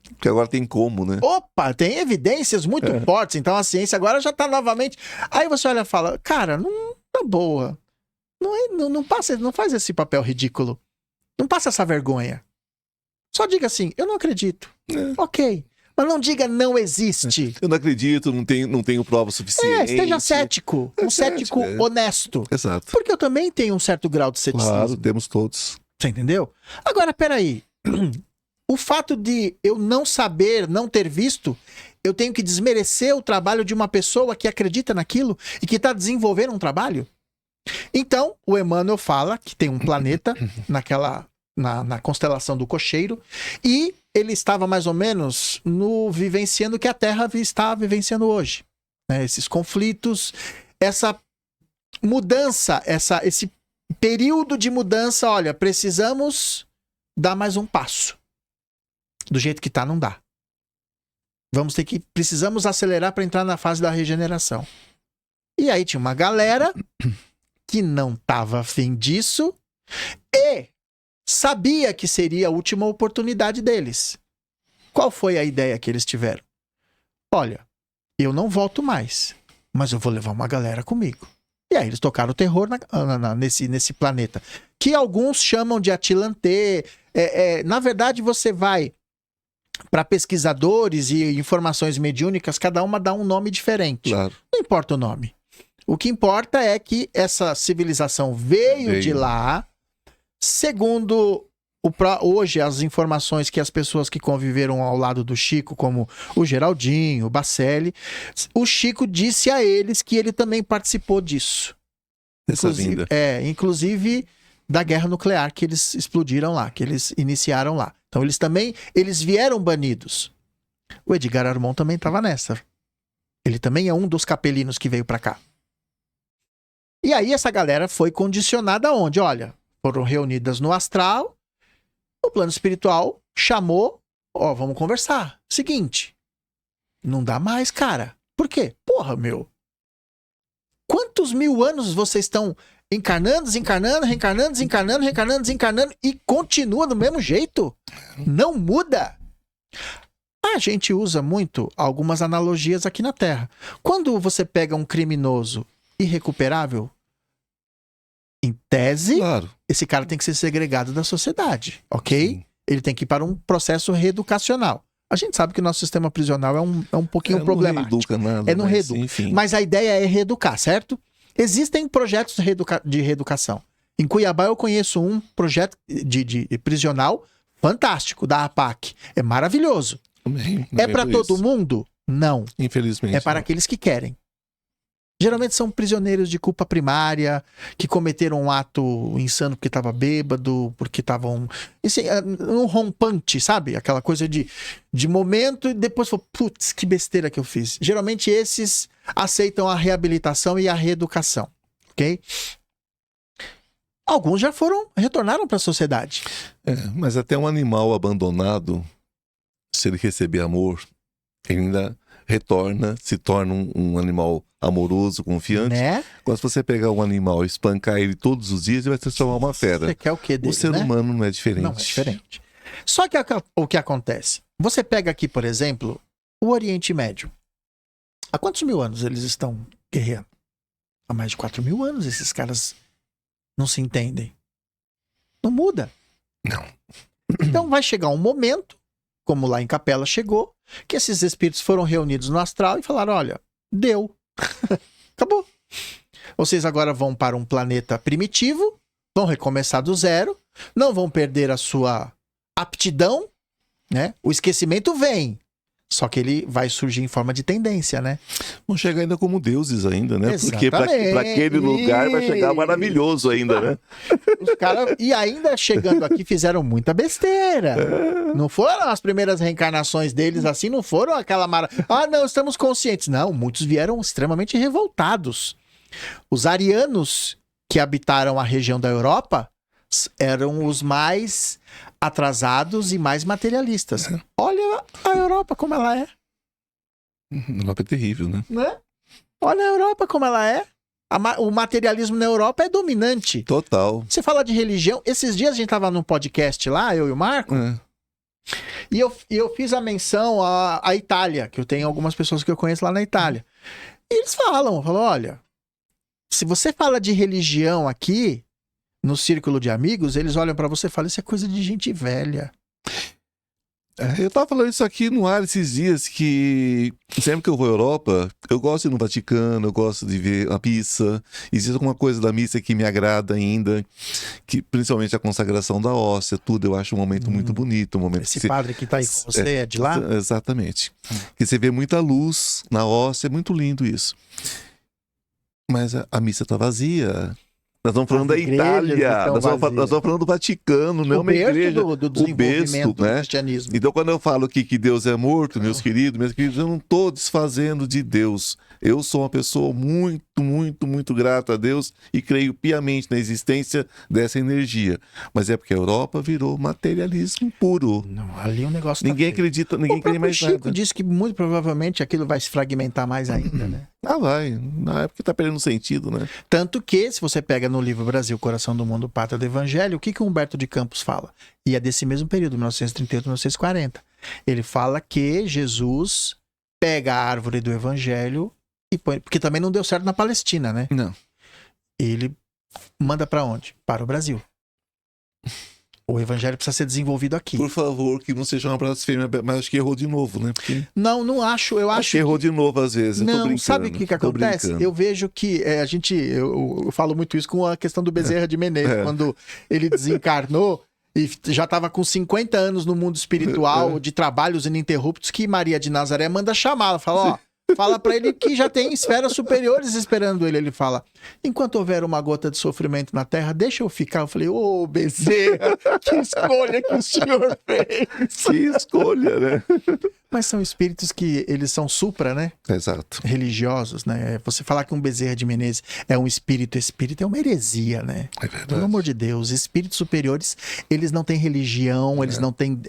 Porque agora tem como, né? Opa, tem evidências muito fortes, então a ciência agora já está novamente... Aí você olha e fala, cara, não tá boa. Não faz esse papel ridículo. Não passa essa vergonha. Só diga assim, eu não acredito. Ok. Mas não diga não existe. Eu não acredito, não tenho prova suficiente. Esteja cético. Um cético honesto. Exato. Porque eu também tenho um certo grau de ceticismo. Claro, temos todos. Você entendeu? Agora, peraí. O fato de eu não saber, não ter visto, eu tenho que desmerecer o trabalho de uma pessoa que acredita naquilo e que está desenvolvendo um trabalho? Então, o Emmanuel fala que tem um planeta na constelação do Cocheiro, e ele estava mais ou menos vivenciando o que a Terra está vivenciando hoje. Né? Esses conflitos, essa mudança, esse período de mudança, olha, precisamos dar mais um passo. Do jeito que tá, não dá. Precisamos acelerar para entrar na fase da regeneração. E aí tinha uma galera que não estava afim disso, e sabia que seria a última oportunidade deles. Qual foi a ideia que eles tiveram? Olha, eu não volto mais, mas eu vou levar uma galera comigo. E aí eles tocaram o terror nesse planeta, que alguns chamam de Atlantê. Na verdade, você vai para pesquisadores e informações mediúnicas, cada uma dá um nome diferente. Claro. Não importa o nome. O que importa é que essa civilização veio de lá, segundo hoje as informações que as pessoas que conviveram ao lado do Chico, como o Geraldinho, o Bacelli, o Chico disse a eles que ele também participou disso. Inclusive da guerra nuclear que eles explodiram lá, que eles iniciaram lá. Então eles vieram banidos. O Edgar Armond também estava nessa. Ele também é um dos capelinos que veio para cá. E aí essa galera foi condicionada aonde? Olha, foram reunidas no astral, o plano espiritual chamou, vamos conversar. Seguinte, não dá mais, cara. Por quê? Porra, meu. Quantos mil anos vocês estão encarnando, desencarnando, reencarnando, desencarnando e continua do mesmo jeito? Não muda. A gente usa muito algumas analogias aqui na Terra. Quando você pega um criminoso irrecuperável, em tese, claro, esse cara tem que ser segregado da sociedade, ok? Sim. Ele tem que ir para um processo reeducacional. A gente sabe que o nosso sistema prisional é um pouquinho problemático. Não reeduca nada. Não reeduca. Enfim. Mas a ideia é reeducar, certo? Existem projetos de reeducação. Em Cuiabá eu conheço um projeto de prisional fantástico, da APAC. É maravilhoso. É para todo mundo? Não. Infelizmente. É para aqueles que querem. Geralmente são prisioneiros de culpa primária, que cometeram um ato insano porque estava bêbado, porque estavam... um rompante, sabe? Aquela coisa de momento e depois falou, putz, que besteira que eu fiz. Geralmente esses aceitam a reabilitação e a reeducação, ok? Alguns já retornaram para a sociedade. Mas até um animal abandonado, se ele receber amor, ele ainda retorna, se torna um animal amoroso, confiante. Né? Quando você pegar um animal e espancar ele todos os dias, ele vai se transformar uma fera. Você quer o quê dele, o ser humano não é diferente. Não é diferente. Só que o que acontece? Você pega aqui, por exemplo, o Oriente Médio. Há quantos mil anos eles estão guerreando? Há mais de 4.000 anos esses caras não se entendem. Não muda. Não. Então vai chegar um momento, como lá em Capela chegou, que esses espíritos foram reunidos no astral e falaram, olha, deu. Acabou. Vocês agora vão para um planeta primitivo, vão recomeçar do zero, não vão perder a sua aptidão, né? O esquecimento vem, só que ele vai surgir em forma de tendência, né? Vão chegar ainda como deuses ainda, né? Exatamente. Porque para aquele lugar vai chegar maravilhoso ainda, né? Os caras, e ainda chegando aqui, fizeram muita besteira. Não foram as primeiras reencarnações deles assim, não foram aquela não, estamos conscientes. Não, muitos vieram extremamente revoltados. Os arianos que habitaram a região da Europa eram os mais atrasados e mais materialistas. Olha a Europa como ela é. A Europa é terrível, né? Olha a Europa como ela é. O materialismo na Europa é dominante. Total. Você fala de religião. Esses dias a gente tava num podcast lá, eu e o Marco, e eu fiz a menção à Itália, que eu tenho algumas pessoas que eu conheço lá na Itália. E eles falam, olha, se você fala de religião aqui, no círculo de amigos, eles olham pra você e falam, isso é coisa de gente velha. Eu tava falando isso aqui no ar esses dias, que sempre que eu vou à Europa, eu gosto de ir no Vaticano, eu gosto de ver a missa. Existe alguma coisa da missa que me agrada ainda, que principalmente a consagração da hóstia, tudo, eu acho um momento muito bonito. Um momento Esse padre que tá aí com você é de lá? Exatamente. Que você vê muita luz na hóstia, é muito lindo isso. Mas a missa tá vazia. Nós estamos falando da Itália, nós estamos falando do Vaticano, não é uma igreja. Do desenvolvimento do né? cristianismo. Então, quando eu falo aqui que Deus é morto, meus queridos, eu não estou desfazendo de Deus. Eu sou uma pessoa muito muito grato a Deus e creio piamente na existência dessa energia. Mas é porque a Europa virou materialismo puro. Não, ali o negócio Ninguém tá feio. acredita, ninguém crê mais O Chico nada. disse que muito provavelmente aquilo vai se fragmentar mais ainda, né? Ah, vai. Na época tá perdendo sentido, né? Tanto que, se você pega no livro Brasil, Coração do Mundo, Pátria do Evangelho, o que que o Humberto de Campos fala? E é desse mesmo período, 1938, 1940. Ele fala que Jesus pega a árvore do Evangelho e põe... Porque também não deu certo na Palestina, né? Não. Ele manda para onde? Para o Brasil. O Evangelho precisa ser desenvolvido aqui. Por favor, que não seja uma blasfêmia, mas acho que errou de novo, né? Porque Não acho. Eu acho acho que errou de novo às vezes. Eu tô Não, brincando, sabe o que tô acontece? brincando. Eu vejo que eu falo muito isso com a questão do Bezerra de Menezes, quando ele desencarnou e já estava com 50 anos no mundo espiritual, de trabalhos ininterruptos, que Maria de Nazaré manda chamá-la, fala, fala para ele que já tem esferas superiores esperando ele. Ele fala, enquanto houver uma gota de sofrimento na terra, deixa eu ficar. Eu falei, ô Bezerra, que escolha que o senhor fez. Que escolha, né? Mas são espíritos que eles são supra, né? Exato. Religiosos, né? Você falar que um Bezerra de Menezes é um espírito é uma heresia, né? É verdade. Pelo amor de Deus, espíritos superiores, eles não têm religião, eles não têm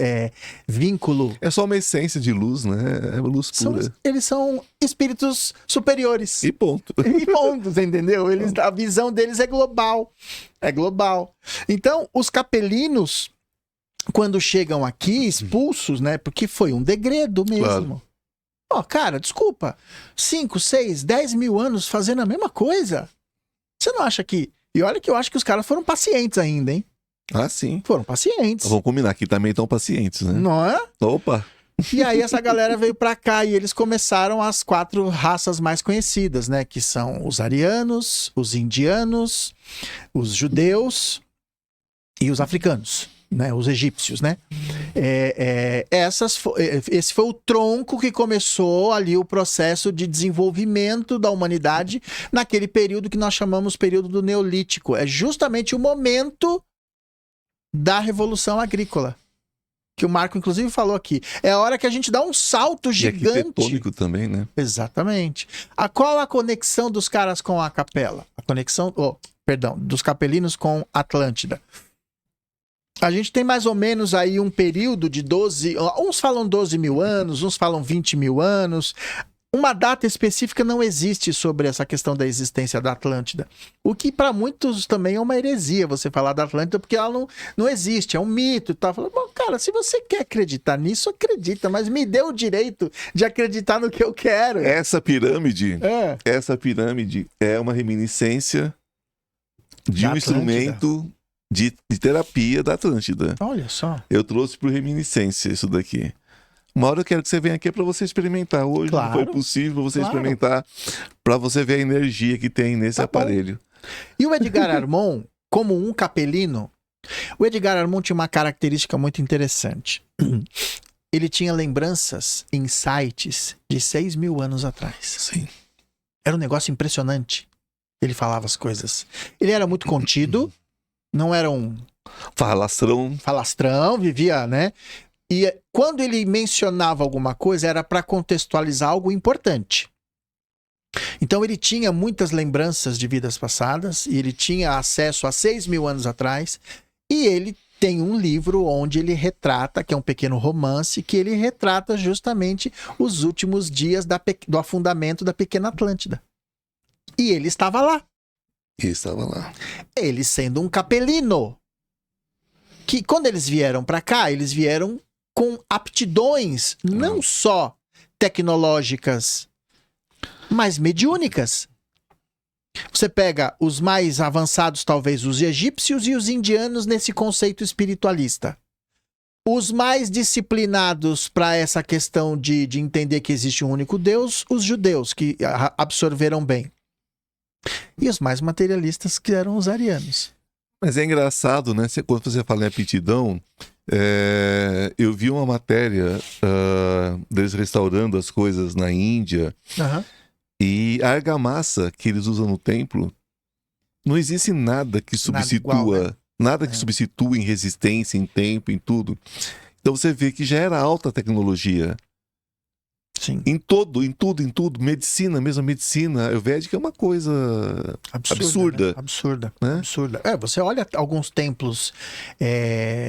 vínculo. É só uma essência de luz, né? É uma luz pura. Eles são espíritos superiores. E ponto. E ponto, você entendeu? A visão deles é global. É global. Então, os capelinos, quando chegam aqui, expulsos, né? Porque foi um degredo mesmo. Ó, cara, desculpa. 5, 6, 10 mil anos fazendo a mesma coisa. Você não acha que... E olha que eu acho que os caras foram pacientes ainda, hein? Ah, sim. Foram pacientes. Vamos combinar que também estão pacientes, né? Não é? Opa! E aí essa galera veio pra cá e eles começaram as 4 raças mais conhecidas, né? Que são os arianos, os indianos, os judeus e os africanos, né? Os egípcios, né? Esse foi o tronco que começou ali o processo de desenvolvimento da humanidade naquele período que nós chamamos período do Neolítico. É justamente o momento da Revolução Agrícola. Que o Marco, inclusive, falou aqui. É a hora que a gente dá um salto gigante. E arquitetônico também, né? Exatamente. Qual a conexão dos caras com a capela? A conexão, dos capelinos com Atlântida. A gente tem mais ou menos aí um período de 12... Uns falam 12 mil anos, uns falam 20 mil anos. Uma data específica não existe sobre essa questão da existência da Atlântida. O que para muitos também é uma heresia você falar da Atlântida, porque ela não existe, é um mito e tal. Bom, cara, se você quer acreditar nisso, acredita, mas me dê o direito de acreditar no que eu quero. Essa pirâmide é uma reminiscência de um instrumento de terapia da Atlântida. Olha só. Eu trouxe por reminiscência isso daqui. Uma hora eu quero que você venha aqui para você experimentar. Hoje não foi possível para você experimentar, para você ver a energia que tem nesse aparelho. E o Edgar Armond, como um capelino, o Edgar Armond tinha uma característica muito interessante. Ele tinha lembranças, insights de 6 mil anos atrás. Sim. Era um negócio impressionante. Ele falava as coisas. Ele era muito contido, não era um falastrão, vivia, né? E quando ele mencionava alguma coisa, era para contextualizar algo importante. Então ele tinha muitas lembranças de vidas passadas, e ele tinha acesso a 6 mil anos atrás, e ele tem um livro onde ele retrata, que é um pequeno romance, que ele retrata justamente os últimos dias do afundamento da pequena Atlântida. E ele estava lá. Ele sendo um capelino. Que quando eles vieram para cá, eles vieram com aptidões não só tecnológicas, mas mediúnicas. Você pega os mais avançados, talvez os egípcios e os indianos nesse conceito espiritualista. Os mais disciplinados para essa questão de entender que existe um único Deus, os judeus, que absorveram bem. E os mais materialistas, que eram os arianos. Mas é engraçado, né? Quando você fala em aptidão, eu vi uma matéria deles restaurando as coisas na Índia, e a argamassa que eles usam no templo, não existe nada que substitua, nada que substitua em resistência, em tempo, em tudo. Então você vê que já era alta tecnologia. Sim. Em tudo, medicina, mesmo a medicina ayurvédica é uma coisa absurda. Né? Absurda, né? absurda. Você olha alguns templos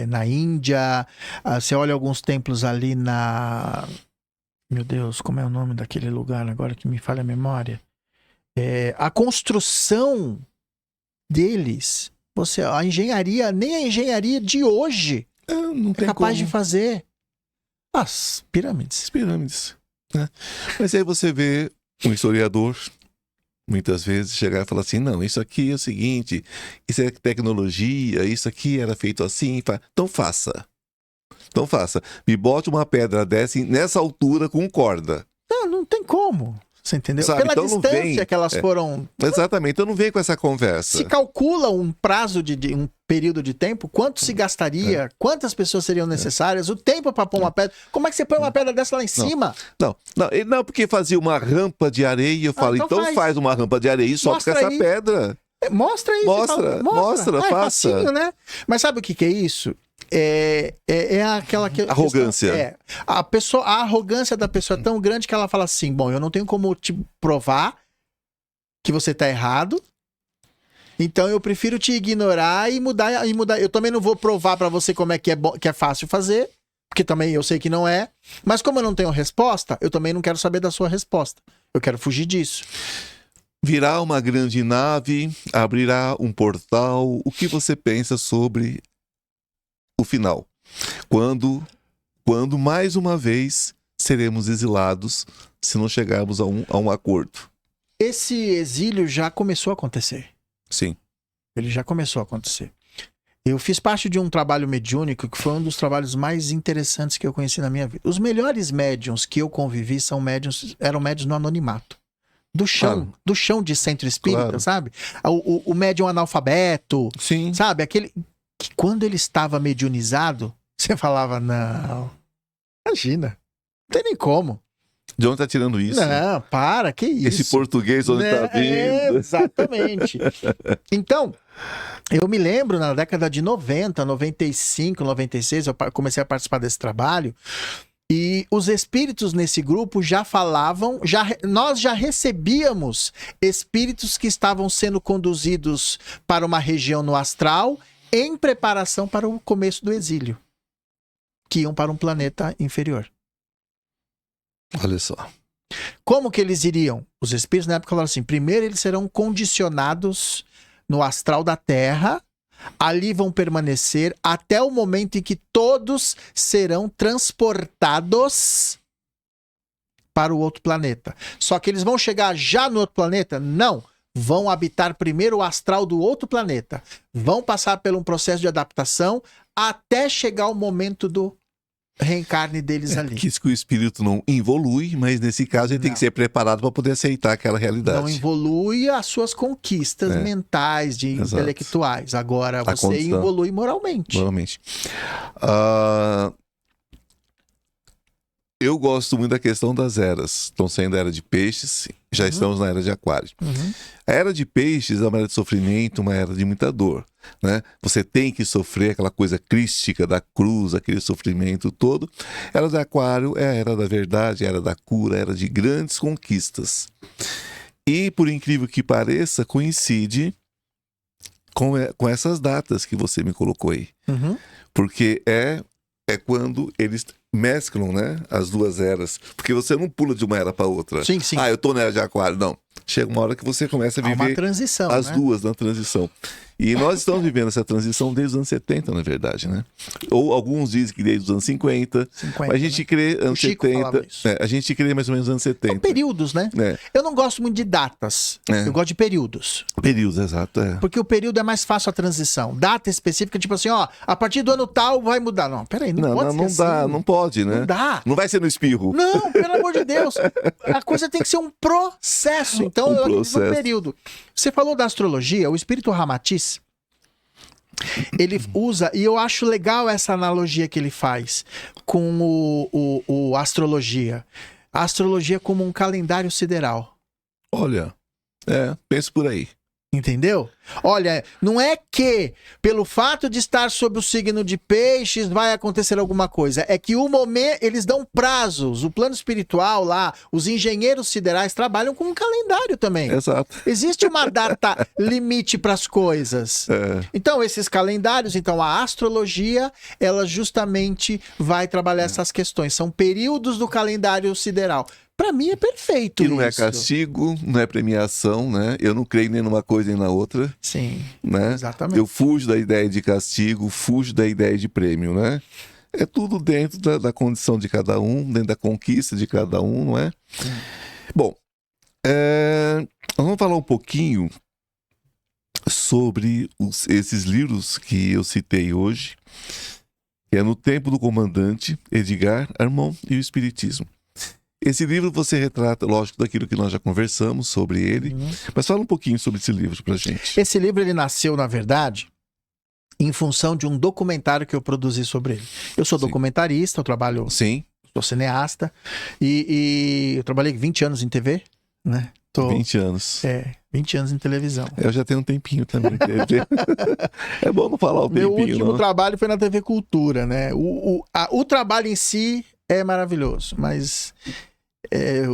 na Índia, você olha alguns templos ali na... Meu Deus, como é o nome daquele lugar agora que me falha a memória? A construção deles, a engenharia, nem a engenharia de hoje Não tem capaz como. de fazer. As pirâmides. Né? Mas aí você vê um historiador, muitas vezes, chegar e falar assim, não, isso aqui é o seguinte, isso é tecnologia, isso aqui era feito assim, então faça. Então faça. Me bote uma pedra dessa nessa altura com corda. Não tem como. Você entendeu? Sabe? Pela Então distância que elas foram... Exatamente, então não vem com essa conversa. Se calcula um prazo de um período de tempo, quanto se gastaria, quantas pessoas seriam necessárias, o tempo para pôr uma pedra. Como é que você põe uma pedra dessa lá em cima? Não, porque fazia uma rampa de areia, eu falo, então faz uma rampa de areia e sobe com essa pedra. Mostra isso. Mostra, faça. Facinho, né? Mas sabe o que é isso? É aquela arrogância. A arrogância da pessoa é tão grande que ela fala assim, bom, eu não tenho como te provar que você tá errado, então eu prefiro te ignorar e mudar. Eu também não vou provar pra você como é que é bom, que é fácil fazer, porque também eu sei que não é, mas como eu não tenho resposta, eu também não quero saber da sua resposta. Eu quero fugir disso. Virá uma grande nave, abrirá um portal. O que você pensa sobre o final? Quando mais uma vez seremos exilados se não chegarmos a um acordo? Esse exílio já começou a acontecer. Sim. Ele já começou a acontecer. Eu fiz parte de um trabalho mediúnico que foi um dos trabalhos mais interessantes que eu conheci na minha vida. Os melhores médiuns que eu convivi eram médiuns no anonimato. Do chão de centro espírita, sabe? O médium analfabeto, sim, sabe? Aquele que quando ele estava mediunizado, você falava, não, imagina, não tem nem como. De onde tá tirando isso? Não, para, que isso? Esse português onde tá vindo? Exatamente. Então, eu me lembro na década de 90, 95, 96, eu comecei a participar desse trabalho. E os espíritos nesse grupo já falavam, nós já recebíamos espíritos que estavam sendo conduzidos para uma região no astral em preparação para o começo do exílio, que iam para um planeta inferior. Olha só. Como que eles iriam? Os espíritos na época falaram assim, primeiro eles serão condicionados no astral da Terra, ali vão permanecer até o momento em que todos serão transportados para o outro planeta. Só que eles vão chegar já no outro planeta? Não. Vão habitar primeiro o astral do outro planeta. Vão passar por um processo de adaptação até chegar o momento do reencarne deles ali. Quis que o espírito não evolui, mas nesse caso ele tem que ser preparado para poder aceitar aquela realidade. Não evolui as suas conquistas mentais, intelectuais. Agora você evolui moralmente. Eu gosto muito da questão das eras. Estão saindo a era de peixes, já estamos na era de aquário. A era de peixes é uma era de sofrimento, uma era de muita dor, né? Você tem que sofrer aquela coisa crística da cruz, aquele sofrimento todo. A era de aquário é a era da verdade, a era da cura, a era de grandes conquistas. E, por incrível que pareça, coincide com essas datas que você me colocou aí. Porque é quando eles mesclam, né, as duas eras. Porque você não pula de uma era para outra. Sim. Eu tô na era de aquário. Não. Chega uma hora que você começa a viver uma transição, as duas na transição. E nós estamos vivendo essa transição desde os anos 70, na verdade, né? Ou alguns dizem que desde os anos 50. Mas a gente crê anos 70. A gente crê mais ou menos nos anos 70. São períodos, né? Eu não gosto muito de datas. Eu gosto de períodos. Períodos, exato. Porque o período é mais fácil a transição. Data específica, tipo assim, ó, a partir do ano tal vai mudar. Não, peraí, não pode ser dá, assim. não pode, né? Não dá. Não vai ser no espirro. Não, pelo amor de Deus. A coisa tem que ser um processo. Então, eu acredito no período. Você falou da astrologia, o espírito Ramatiz, ele usa, e eu acho legal essa analogia que ele faz com a astrologia. A astrologia como um calendário sideral. Olha, penso por aí. Entendeu? Olha, não é que pelo fato de estar sob o signo de peixes vai acontecer alguma coisa. É que o momento, eles dão prazos. O plano espiritual lá, os engenheiros siderais trabalham com um calendário também. Exato. Existe uma data limite para as coisas. Então, esses calendários, então a astrologia, ela justamente vai trabalhar essas questões. São períodos do calendário sideral. Para mim é perfeito Que não é isso. castigo, não é premiação, né? Eu não creio nem numa coisa nem na outra, Sim, né? exatamente. Eu fujo da ideia de castigo, fujo da ideia de prêmio, né? É tudo dentro da condição de cada um, dentro da conquista de cada um, não é? Bom, vamos falar um pouquinho sobre esses livros que eu citei hoje, que é No Tempo do Comandante, Edgar Armand e o Espiritismo. Esse livro você retrata, lógico, daquilo que nós já conversamos sobre ele, mas fala um pouquinho sobre esse livro pra gente. Esse livro, ele nasceu, na verdade, em função de um documentário que eu produzi sobre ele. Eu sou documentarista, eu trabalho, Sim. sou cineasta, e eu trabalhei 20 anos em TV, né? 20 anos. 20 anos em televisão. Eu já tenho um tempinho também em TV. É bom não falar o tempinho, Meu último não. trabalho foi na TV Cultura, né? O trabalho em si é maravilhoso, mas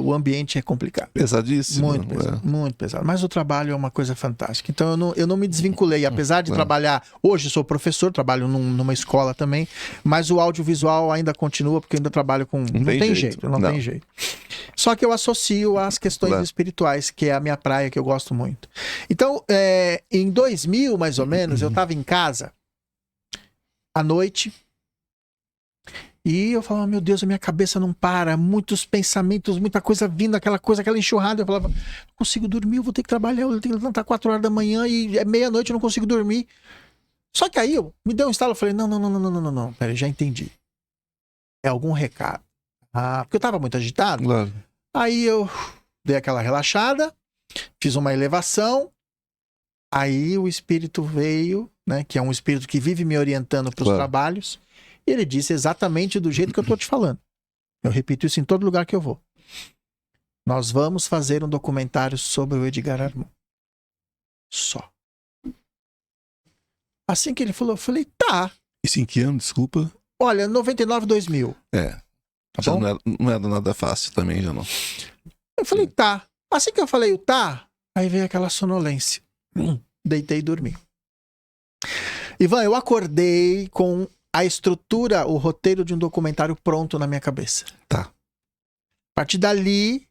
o ambiente é complicado. Pesadíssimo. Muito pesado, muito pesado. Mas o trabalho é uma coisa fantástica. Então eu não me desvinculei. Apesar de trabalhar... Hoje sou professor, trabalho numa escola também, mas o audiovisual ainda continua, porque eu ainda trabalho com... Não tem jeito. Só que eu associo às questões espirituais, que é a minha praia, que eu gosto muito. Então, em 2000, mais ou menos, eu estava em casa, à noite... E eu falava, meu Deus, a minha cabeça não para, muitos pensamentos, muita coisa vindo, aquela enxurrada. Eu falava, não consigo dormir, eu vou ter que trabalhar, eu tenho que levantar 4 horas da manhã e é meia-noite, eu não consigo dormir. Só que aí me deu um estalo, eu falei, não, peraí, já entendi. É algum recado. Porque eu tava muito agitado. Claro. Aí eu dei aquela relaxada, fiz uma elevação, aí o espírito veio, né, que é um espírito que vive me orientando para os trabalhos. E ele disse exatamente do jeito que eu tô te falando. Eu repito isso em todo lugar que eu vou. Nós vamos fazer um documentário sobre o Edgar Armand. Só. Assim que ele falou, eu falei, tá. Isso em que ano, desculpa? Olha, 99, 2000. Tá bom? Não era nada fácil também, já não. Eu falei, tá. Assim que eu falei o tá, aí veio aquela sonolência. Deitei e dormi. Ivan, eu acordei com a estrutura, o roteiro de um documentário pronto na minha cabeça. Tá. A partir dali,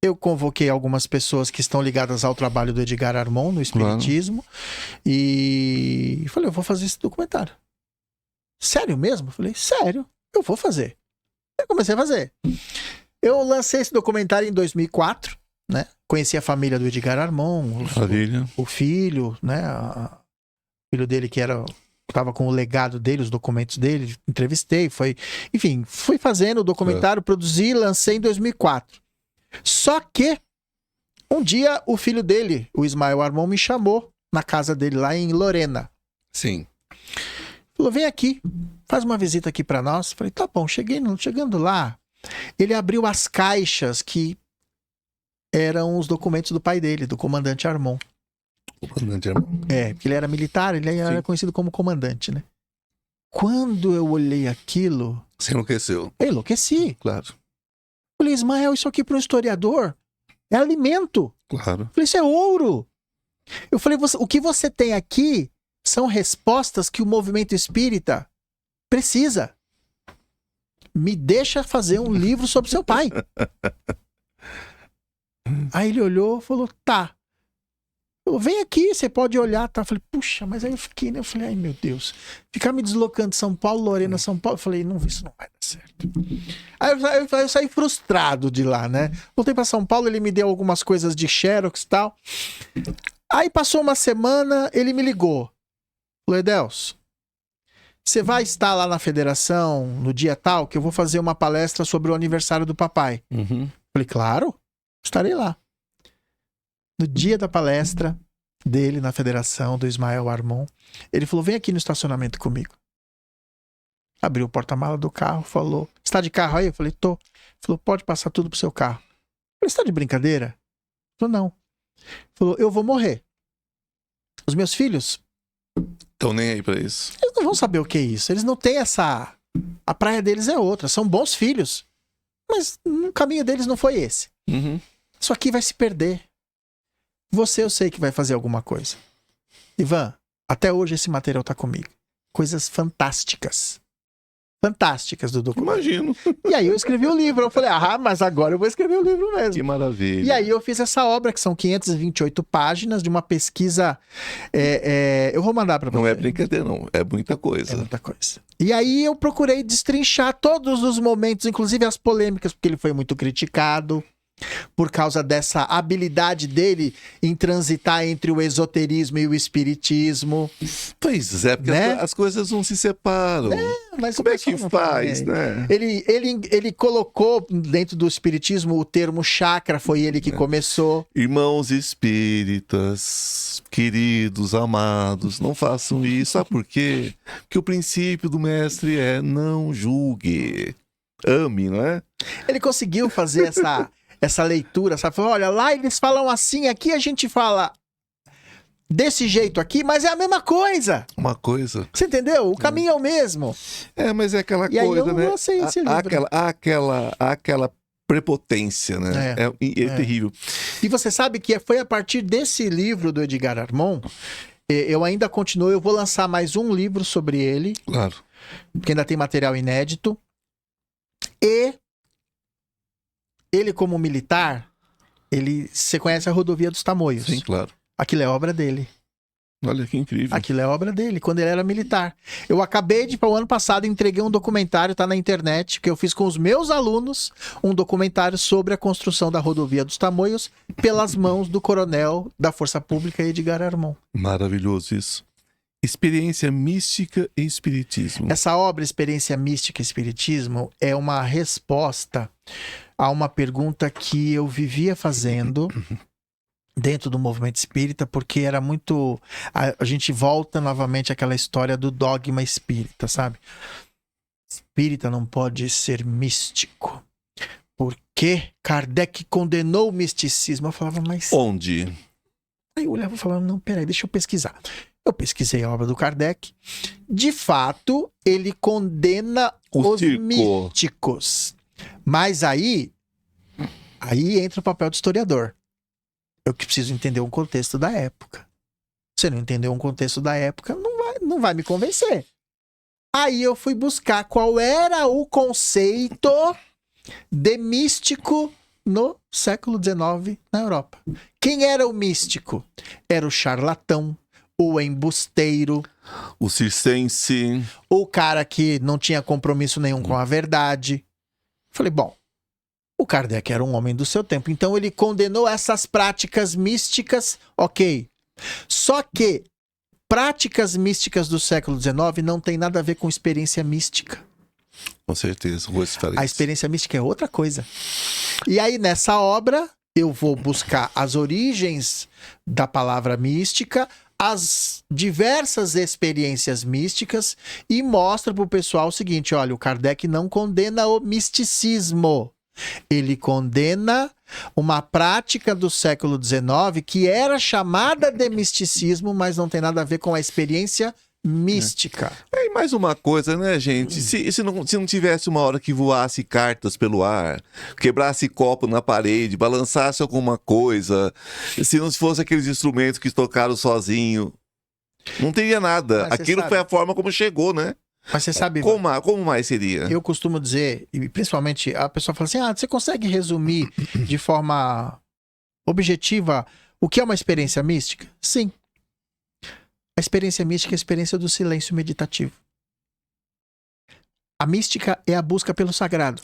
eu convoquei algumas pessoas que estão ligadas ao trabalho do Edgar Armand, no espiritismo, e falei, eu vou fazer esse documentário. Sério mesmo? Eu falei, sério, eu vou fazer. Eu comecei a fazer. Eu lancei esse documentário em 2004, né? Conheci a família do Edgar Armand, o filho, né? O filho dele que estava com o legado dele, os documentos dele, entrevistei, fui fazendo o documentário, produzi, lancei em 2004. Só que um dia o filho dele, o Ismael Armand, me chamou na casa dele lá em Lorena. Sim. Falou, vem aqui, faz uma visita aqui para nós. Falei, tá bom, chegando lá, ele abriu as caixas que eram os documentos do pai dele, do comandante Armand. Comandante Armand. Porque ele era militar, ele era conhecido como comandante, né? Quando eu olhei aquilo... Você enlouqueceu. Eu enlouqueci. Claro. Falei, Ismael, isso aqui para um historiador é alimento. Claro. Falei, isso é ouro. Eu falei, o que você tem aqui são respostas que o movimento espírita precisa. Me deixa fazer um livro sobre seu pai. Aí ele olhou e falou, tá. Falou, vem aqui, você pode olhar, tá? Eu falei, puxa, mas aí eu fiquei, né? Eu falei, ai meu Deus. Ficar me deslocando de São Paulo, Lorena, São Paulo. Eu falei, não, isso não vai dar certo. Aí eu saí frustrado de lá, né? Voltei pra São Paulo, ele me deu algumas coisas de Xerox e tal. Aí passou uma semana, ele me ligou. Falou, Edelso, você vai estar lá na federação no dia tal que eu vou fazer uma palestra sobre o aniversário do papai. Falei, claro, estarei lá. No dia da palestra dele na federação, do Ismael Armand, ele falou, vem aqui no estacionamento comigo. Abriu o porta-mala do carro, falou, está de carro aí? Eu falei, tô. Falou, pode passar tudo pro seu carro. Eu falei, você tá de brincadeira? Falou, não. Falou, eu vou morrer. Os meus filhos, Estão nem aí pra isso. eles não vão saber o que é isso. Eles não têm essa... A praia deles é outra. São bons filhos. Mas o caminho deles não foi esse. Uhum. Isso aqui vai se perder. Você, eu sei que vai fazer alguma coisa. Ivan, até hoje esse material tá comigo. Coisas fantásticas. Fantásticas do documento. Imagino. E aí eu escrevi o livro. Eu falei, mas agora eu vou escrever o livro mesmo. Que maravilha. E aí eu fiz essa obra, que são 528 páginas de uma pesquisa... eu vou mandar pra você. Não é brincadeira, não. É muita coisa. É muita coisa. E aí eu procurei destrinchar todos os momentos, inclusive as polêmicas, porque ele foi muito criticado por causa dessa habilidade dele em transitar entre o esoterismo e o espiritismo. Pois é, porque Né? as coisas não se separam. Mas Como o é que pessoal não faz, tá nem aí. né? Ele colocou dentro do espiritismo o termo chakra, foi ele que começou. Irmãos espíritas, queridos, amados, não façam isso. Sabe por quê? Porque o princípio do mestre é não julgue. Ame, não é? Ele conseguiu fazer essa leitura, sabe? Falou, olha, lá eles falam assim, aqui a gente fala desse jeito aqui, mas é a mesma coisa. Uma coisa. Você entendeu? O caminho é o mesmo. É, mas é aquela E aí coisa, eu né? lancei esse livro. Aquela prepotência, né? É terrível. E você sabe que foi a partir desse livro do Edgar Armond, eu ainda continuo, eu vou lançar mais um livro sobre ele, Claro. porque ainda tem material inédito. E ele, como militar, você conhece a Rodovia dos Tamoios. Sim, claro. Aquilo é obra dele. Olha que incrível. Aquilo é obra dele, quando ele era militar. Eu acabei o ano passado, entreguei um documentário, tá na internet, que eu fiz com os meus alunos, um documentário sobre a construção da Rodovia dos Tamoios pelas mãos do coronel da Força Pública, Edgar Armond. Maravilhoso isso. Experiência mística e espiritismo. Essa obra, Experiência Mística e Espiritismo, é uma resposta a uma pergunta que eu vivia fazendo dentro do movimento espírita, porque era muito... A gente volta novamente àquela história do dogma espírita, sabe? Espírita não pode ser místico. Porque Kardec condenou o misticismo. Eu falava, mas... Onde? Aí eu olhava e falava, não, peraí, deixa eu pesquisar. Eu pesquisei a obra do Kardec. De fato, ele condena O os circo. místicos. Mas aí entra o papel do historiador. Eu que preciso entender um contexto da época. Se não entender um contexto da época, não vai me convencer. Aí eu fui buscar qual era o conceito de místico no século XIX na Europa. Quem era o místico? Era o charlatão, o embusteiro, O circense. o cara que não tinha compromisso nenhum com a verdade. Falei, bom, o Kardec era um homem do seu tempo, então ele condenou essas práticas místicas, ok. Só que práticas místicas do século XIX não tem nada a ver com experiência mística. Com certeza. Vou falar A isso. experiência mística é outra coisa. E aí, nessa obra, eu vou buscar as origens da palavra mística, as diversas experiências místicas e mostra para o pessoal o seguinte, olha, o Kardec não condena o misticismo. Ele condena uma prática do século XIX que era chamada de misticismo, mas não tem nada a ver com a experiência mística. E mais uma coisa, né, gente? Se não tivesse uma hora que voasse cartas pelo ar, quebrasse copo na parede, balançasse alguma coisa, se não fosse aqueles instrumentos que tocaram sozinho, não teria nada. Mas você Aquilo sabe- foi a forma como chegou, né? Mas você sabe, Como mais seria? eu costumo dizer, e principalmente a pessoa fala assim, você consegue resumir de forma objetiva o que é uma experiência mística? Sim. A experiência mística é a experiência do silêncio meditativo. A mística é a busca pelo sagrado.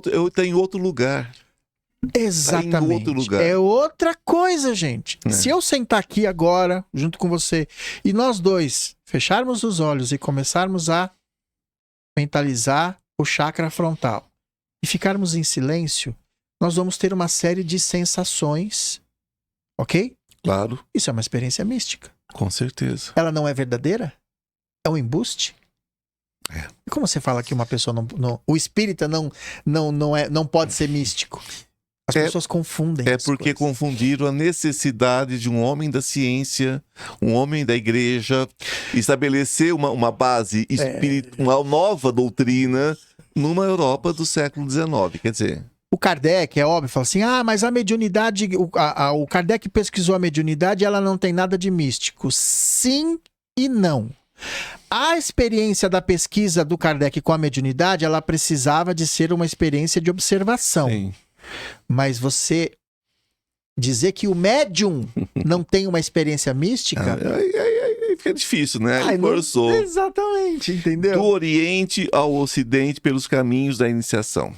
Eu tenho outro lugar. Exatamente. outro lugar. É outra coisa, gente. É. Se eu sentar aqui agora, junto com você, e nós dois fecharmos os olhos e começarmos a mentalizar o chakra frontal e ficarmos em silêncio, nós vamos ter uma série de sensações, ok? Claro, Isso é uma experiência mística. com certeza. Ela não é verdadeira? É um embuste? É. E como você fala que uma pessoa o espírita não pode ser místico? As pessoas confundem É as porque coisas. confundiram a necessidade de um homem da ciência, um homem da igreja, estabelecer uma base espiritual, uma nova doutrina numa Europa do século XIX. Quer dizer, O Kardec, é óbvio, fala assim, mas a mediunidade, o Kardec pesquisou a mediunidade e ela não tem nada de místico. Sim e não. A experiência da pesquisa do Kardec com a mediunidade, ela precisava de ser uma experiência de observação. sim. Mas você dizer que o médium não tem uma experiência mística... Aí fica difícil, né? Ai, Aí não- forçou. Exatamente, entendeu? Do Oriente ao Ocidente pelos caminhos da iniciação.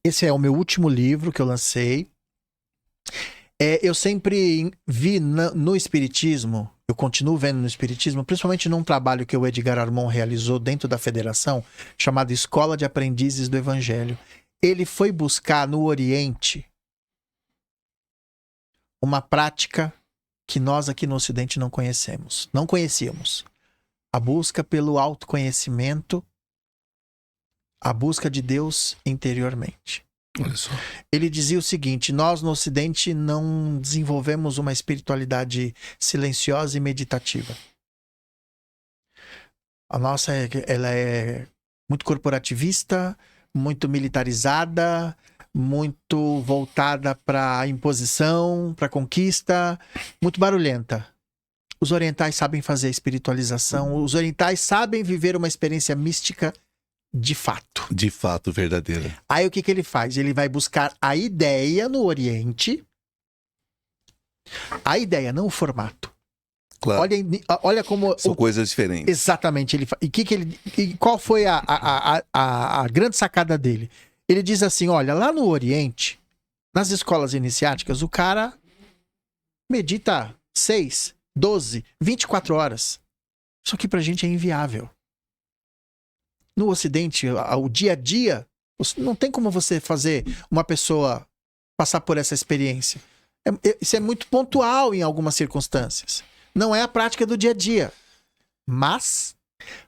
Esse é o meu último livro que eu lancei. Eu sempre vi no Espiritismo, eu continuo vendo no Espiritismo, principalmente num trabalho que o Edgar Armon realizou dentro da Federação, chamado Escola de Aprendizes do Evangelho. Ele foi buscar no Oriente uma prática que nós aqui no Ocidente não conhecemos, não conhecíamos. A busca pelo autoconhecimento, a busca de Deus interiormente. Olha só. Ele dizia o seguinte: nós no Ocidente não desenvolvemos uma espiritualidade silenciosa e meditativa. A nossa ela é muito corporativista, muito militarizada, muito voltada para imposição, para conquista, muito barulhenta. Os orientais sabem fazer espiritualização, os orientais sabem viver uma experiência mística de fato. De fato, verdadeira. Aí o que ele faz? Ele vai buscar a ideia no Oriente. A ideia, não o formato. Claro. Olha como... São coisas diferentes. Exatamente. E qual foi a grande sacada dele? Ele diz assim, olha, lá no Oriente, nas escolas iniciáticas, o cara medita 6, 12, 24 horas. Isso aqui pra gente é inviável. No Ocidente, o dia a dia, não tem como você fazer uma pessoa passar por essa experiência. Isso é muito pontual em algumas circunstâncias. Não é a prática do dia a dia. Mas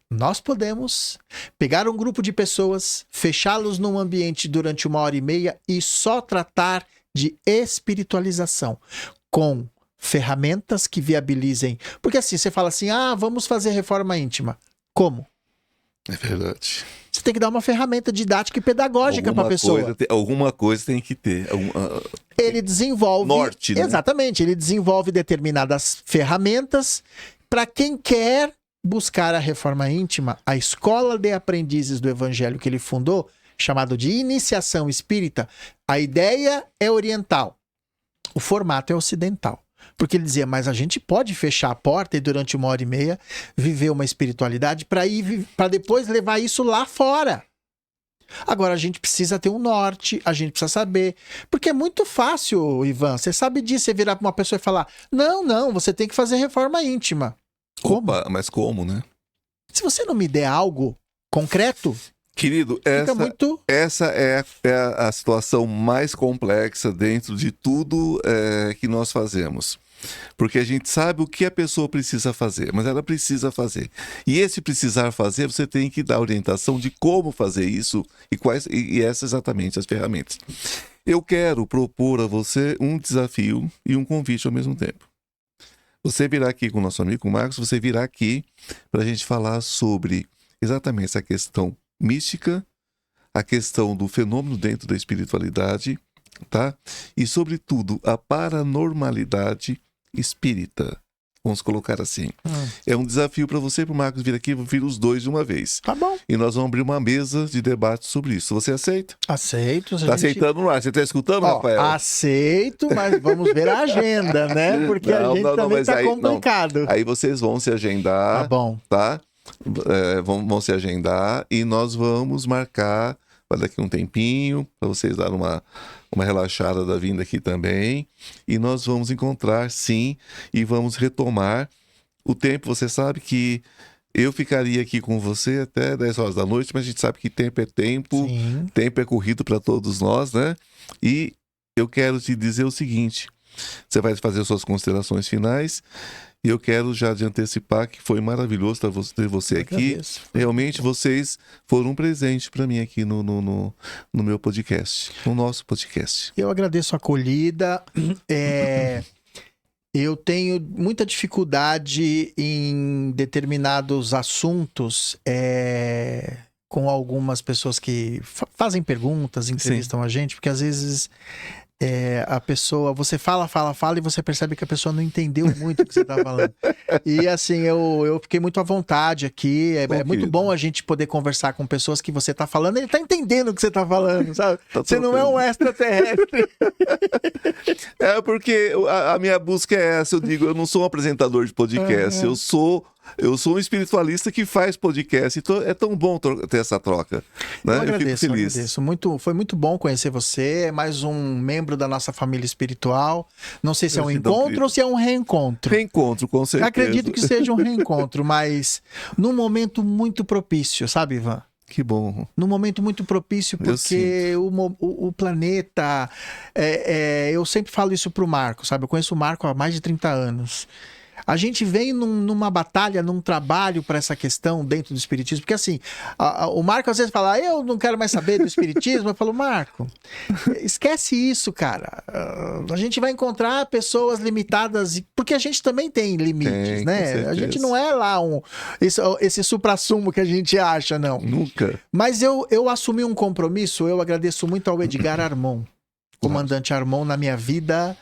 nós podemos pegar um grupo de pessoas, fechá-los num ambiente durante 1h30 e só tratar de espiritualização com ferramentas que viabilizem. Porque assim, você fala assim, vamos fazer reforma íntima. Como? É verdade. Você tem que dar uma ferramenta didática e pedagógica para a pessoa. Alguma coisa tem que ter. Ele desenvolve... Norte, né? Exatamente. Ele desenvolve determinadas ferramentas para quem quer buscar a reforma íntima. A Escola de Aprendizes do Evangelho que ele fundou, chamado de Iniciação Espírita, a ideia é oriental. O formato é ocidental. Porque ele dizia, mas a gente pode fechar a porta e durante 1h30 viver uma espiritualidade para depois levar isso lá fora. Agora a gente precisa ter um norte, a gente precisa saber. Porque é muito fácil, Ivan, você sabe disso, você virar para uma pessoa e falar, não, você tem que fazer reforma íntima. Como? Opa, mas como, né? Se você não me der algo concreto, querido, fica muito... essa é a situação mais complexa dentro de tudo que nós fazemos. Porque a gente sabe o que a pessoa precisa fazer, mas ela precisa fazer. E esse precisar fazer, você tem que dar orientação de como fazer isso e essas exatamente as ferramentas. Eu quero propor a você um desafio e um convite ao mesmo tempo. Você virá aqui com o nosso amigo Marcos, você virá aqui para a gente falar sobre exatamente essa questão mística, a questão do fenômeno dentro da espiritualidade, tá? E, sobretudo, a paranormalidade espírita. Vamos colocar assim. É um desafio para você e para o Marcos vir aqui, vir os dois de uma vez. Tá bom. E nós vamos abrir uma mesa de debate sobre isso. Você aceita? Aceito. Tá aceitando, Marcos? Você tá escutando, Rafael? Aceito, mas vamos ver a agenda, né? Porque a gente também tá complicado. Aí vocês vão se agendar. Tá bom. Tá? Vão se agendar e nós vamos marcar para daqui um tempinho, para vocês darem uma relaxada da vinda aqui também. E nós vamos encontrar, sim, e vamos retomar o tempo. Você sabe que eu ficaria aqui com você até 10 horas da noite, mas a gente sabe que tempo é tempo, Sim. tempo é corrido para todos nós, né? E eu quero te dizer o seguinte, você vai fazer suas considerações finais E eu quero já de antecipar que foi maravilhoso ter você Eu aqui. agradeço. Realmente vocês foram um presente para mim aqui no meu podcast, no nosso podcast. Eu agradeço a acolhida. Eu tenho muita dificuldade em determinados assuntos com algumas pessoas que fazem perguntas, entrevistam a gente, porque às vezes a pessoa, você fala e você percebe que a pessoa não entendeu muito o que você está falando. E assim, eu fiquei muito à vontade aqui. É muito querido. bom a gente poder conversar com pessoas que você está falando, ele está entendendo o que você está falando, sabe? Tá Você não é um extraterrestre. É porque a minha busca é essa, eu digo, eu não sou um apresentador de podcast, eu sou um espiritualista que faz podcast, então é tão bom ter essa troca, né? Eu agradeço, fico feliz. foi muito bom conhecer você, é mais um membro da nossa família espiritual. Não sei se é um Gratidão, encontro querido. ou se é um reencontro. Reencontro, com certeza. Acredito que seja um reencontro, mas num momento muito propício, sabe, Ivan? Que bom. Num momento muito propício, porque o planeta... eu sempre falo isso pro Marco, sabe? Eu conheço o Marco há mais de 30 anos. A gente vem numa batalha, num trabalho para essa questão dentro do espiritismo, porque assim, o Marco às vezes fala, eu não quero mais saber do espiritismo. Eu falo, Marco, esquece isso, cara. A gente vai encontrar pessoas limitadas, porque a gente também tem limites, né? A gente não é lá esse suprassumo que a gente acha, não. Nunca. Mas eu assumi um compromisso, eu agradeço muito ao Edgar Armon, comandante Armon na minha vida.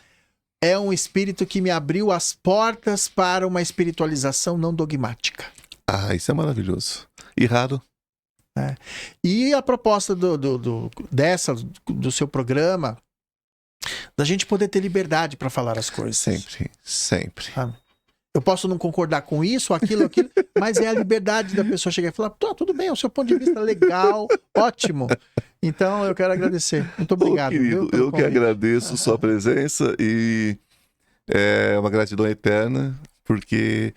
É um espírito que me abriu as portas para uma espiritualização não dogmática. Ah, isso é maravilhoso. E raro. E a proposta do seu programa, da gente poder ter liberdade para falar as coisas. Sempre, sempre. Eu posso não concordar com isso, aquilo, mas é a liberdade da pessoa chegar e falar, tudo bem, é o seu ponto de vista legal, ótimo. Então, eu quero agradecer. Muito obrigado. Querido, viu, pelo eu que convite. agradeço sua presença e é uma gratidão eterna, porque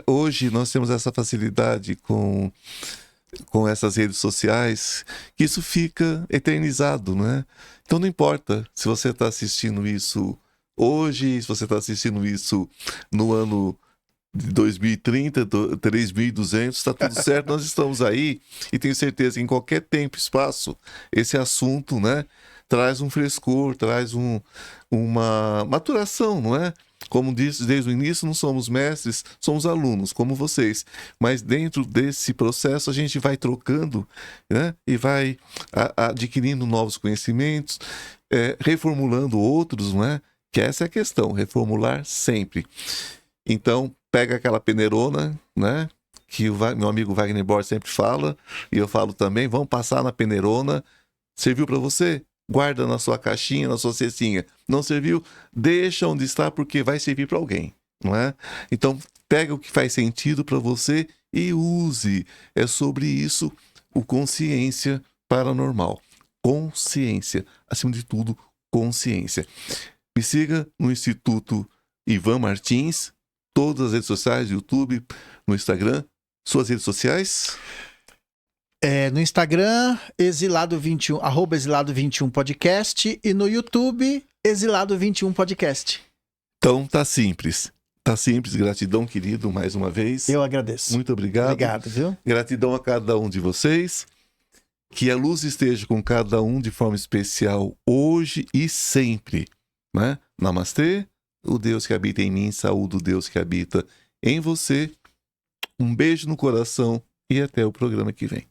hoje nós temos essa facilidade com essas redes sociais, que isso fica eternizado, né? Então não importa se você está assistindo isso hoje, se você está assistindo isso no ano de 2030, 3200, está tudo certo, nós estamos aí e tenho certeza que em qualquer tempo e espaço, esse assunto, né, traz um frescor, traz uma maturação, não é? Como disse desde o início, não somos mestres, somos alunos, como vocês. Mas dentro desse processo a gente vai trocando, né? E vai adquirindo novos conhecimentos, reformulando outros, não é? Que essa é a questão, reformular sempre. Então, pega aquela peneirona, né? Que meu amigo Wagner Borges sempre fala, e eu falo também, vamos passar na peneirona. Serviu para você? Guarda na sua caixinha, na sua cestinha. Não serviu? Deixa onde está, porque vai servir para alguém, não é? Então, pega o que faz sentido para você e use. É sobre isso o Consciência Paranormal. Consciência. Acima de tudo, consciência. Me siga no Instituto Ivan Martins, todas as redes sociais, YouTube, no Instagram. Suas redes sociais? No Instagram, exilado21, @exilado21 podcast, e no YouTube, exilado21 podcast. Então tá simples. Tá simples. Gratidão, querido, mais uma vez. Eu agradeço. Muito obrigado. Obrigado, viu? Gratidão a cada um de vocês. Que a luz esteja com cada um de forma especial hoje e sempre, né? Namastê. O Deus que habita em mim, saúde o Deus que habita em você. Um beijo no coração e até o programa que vem.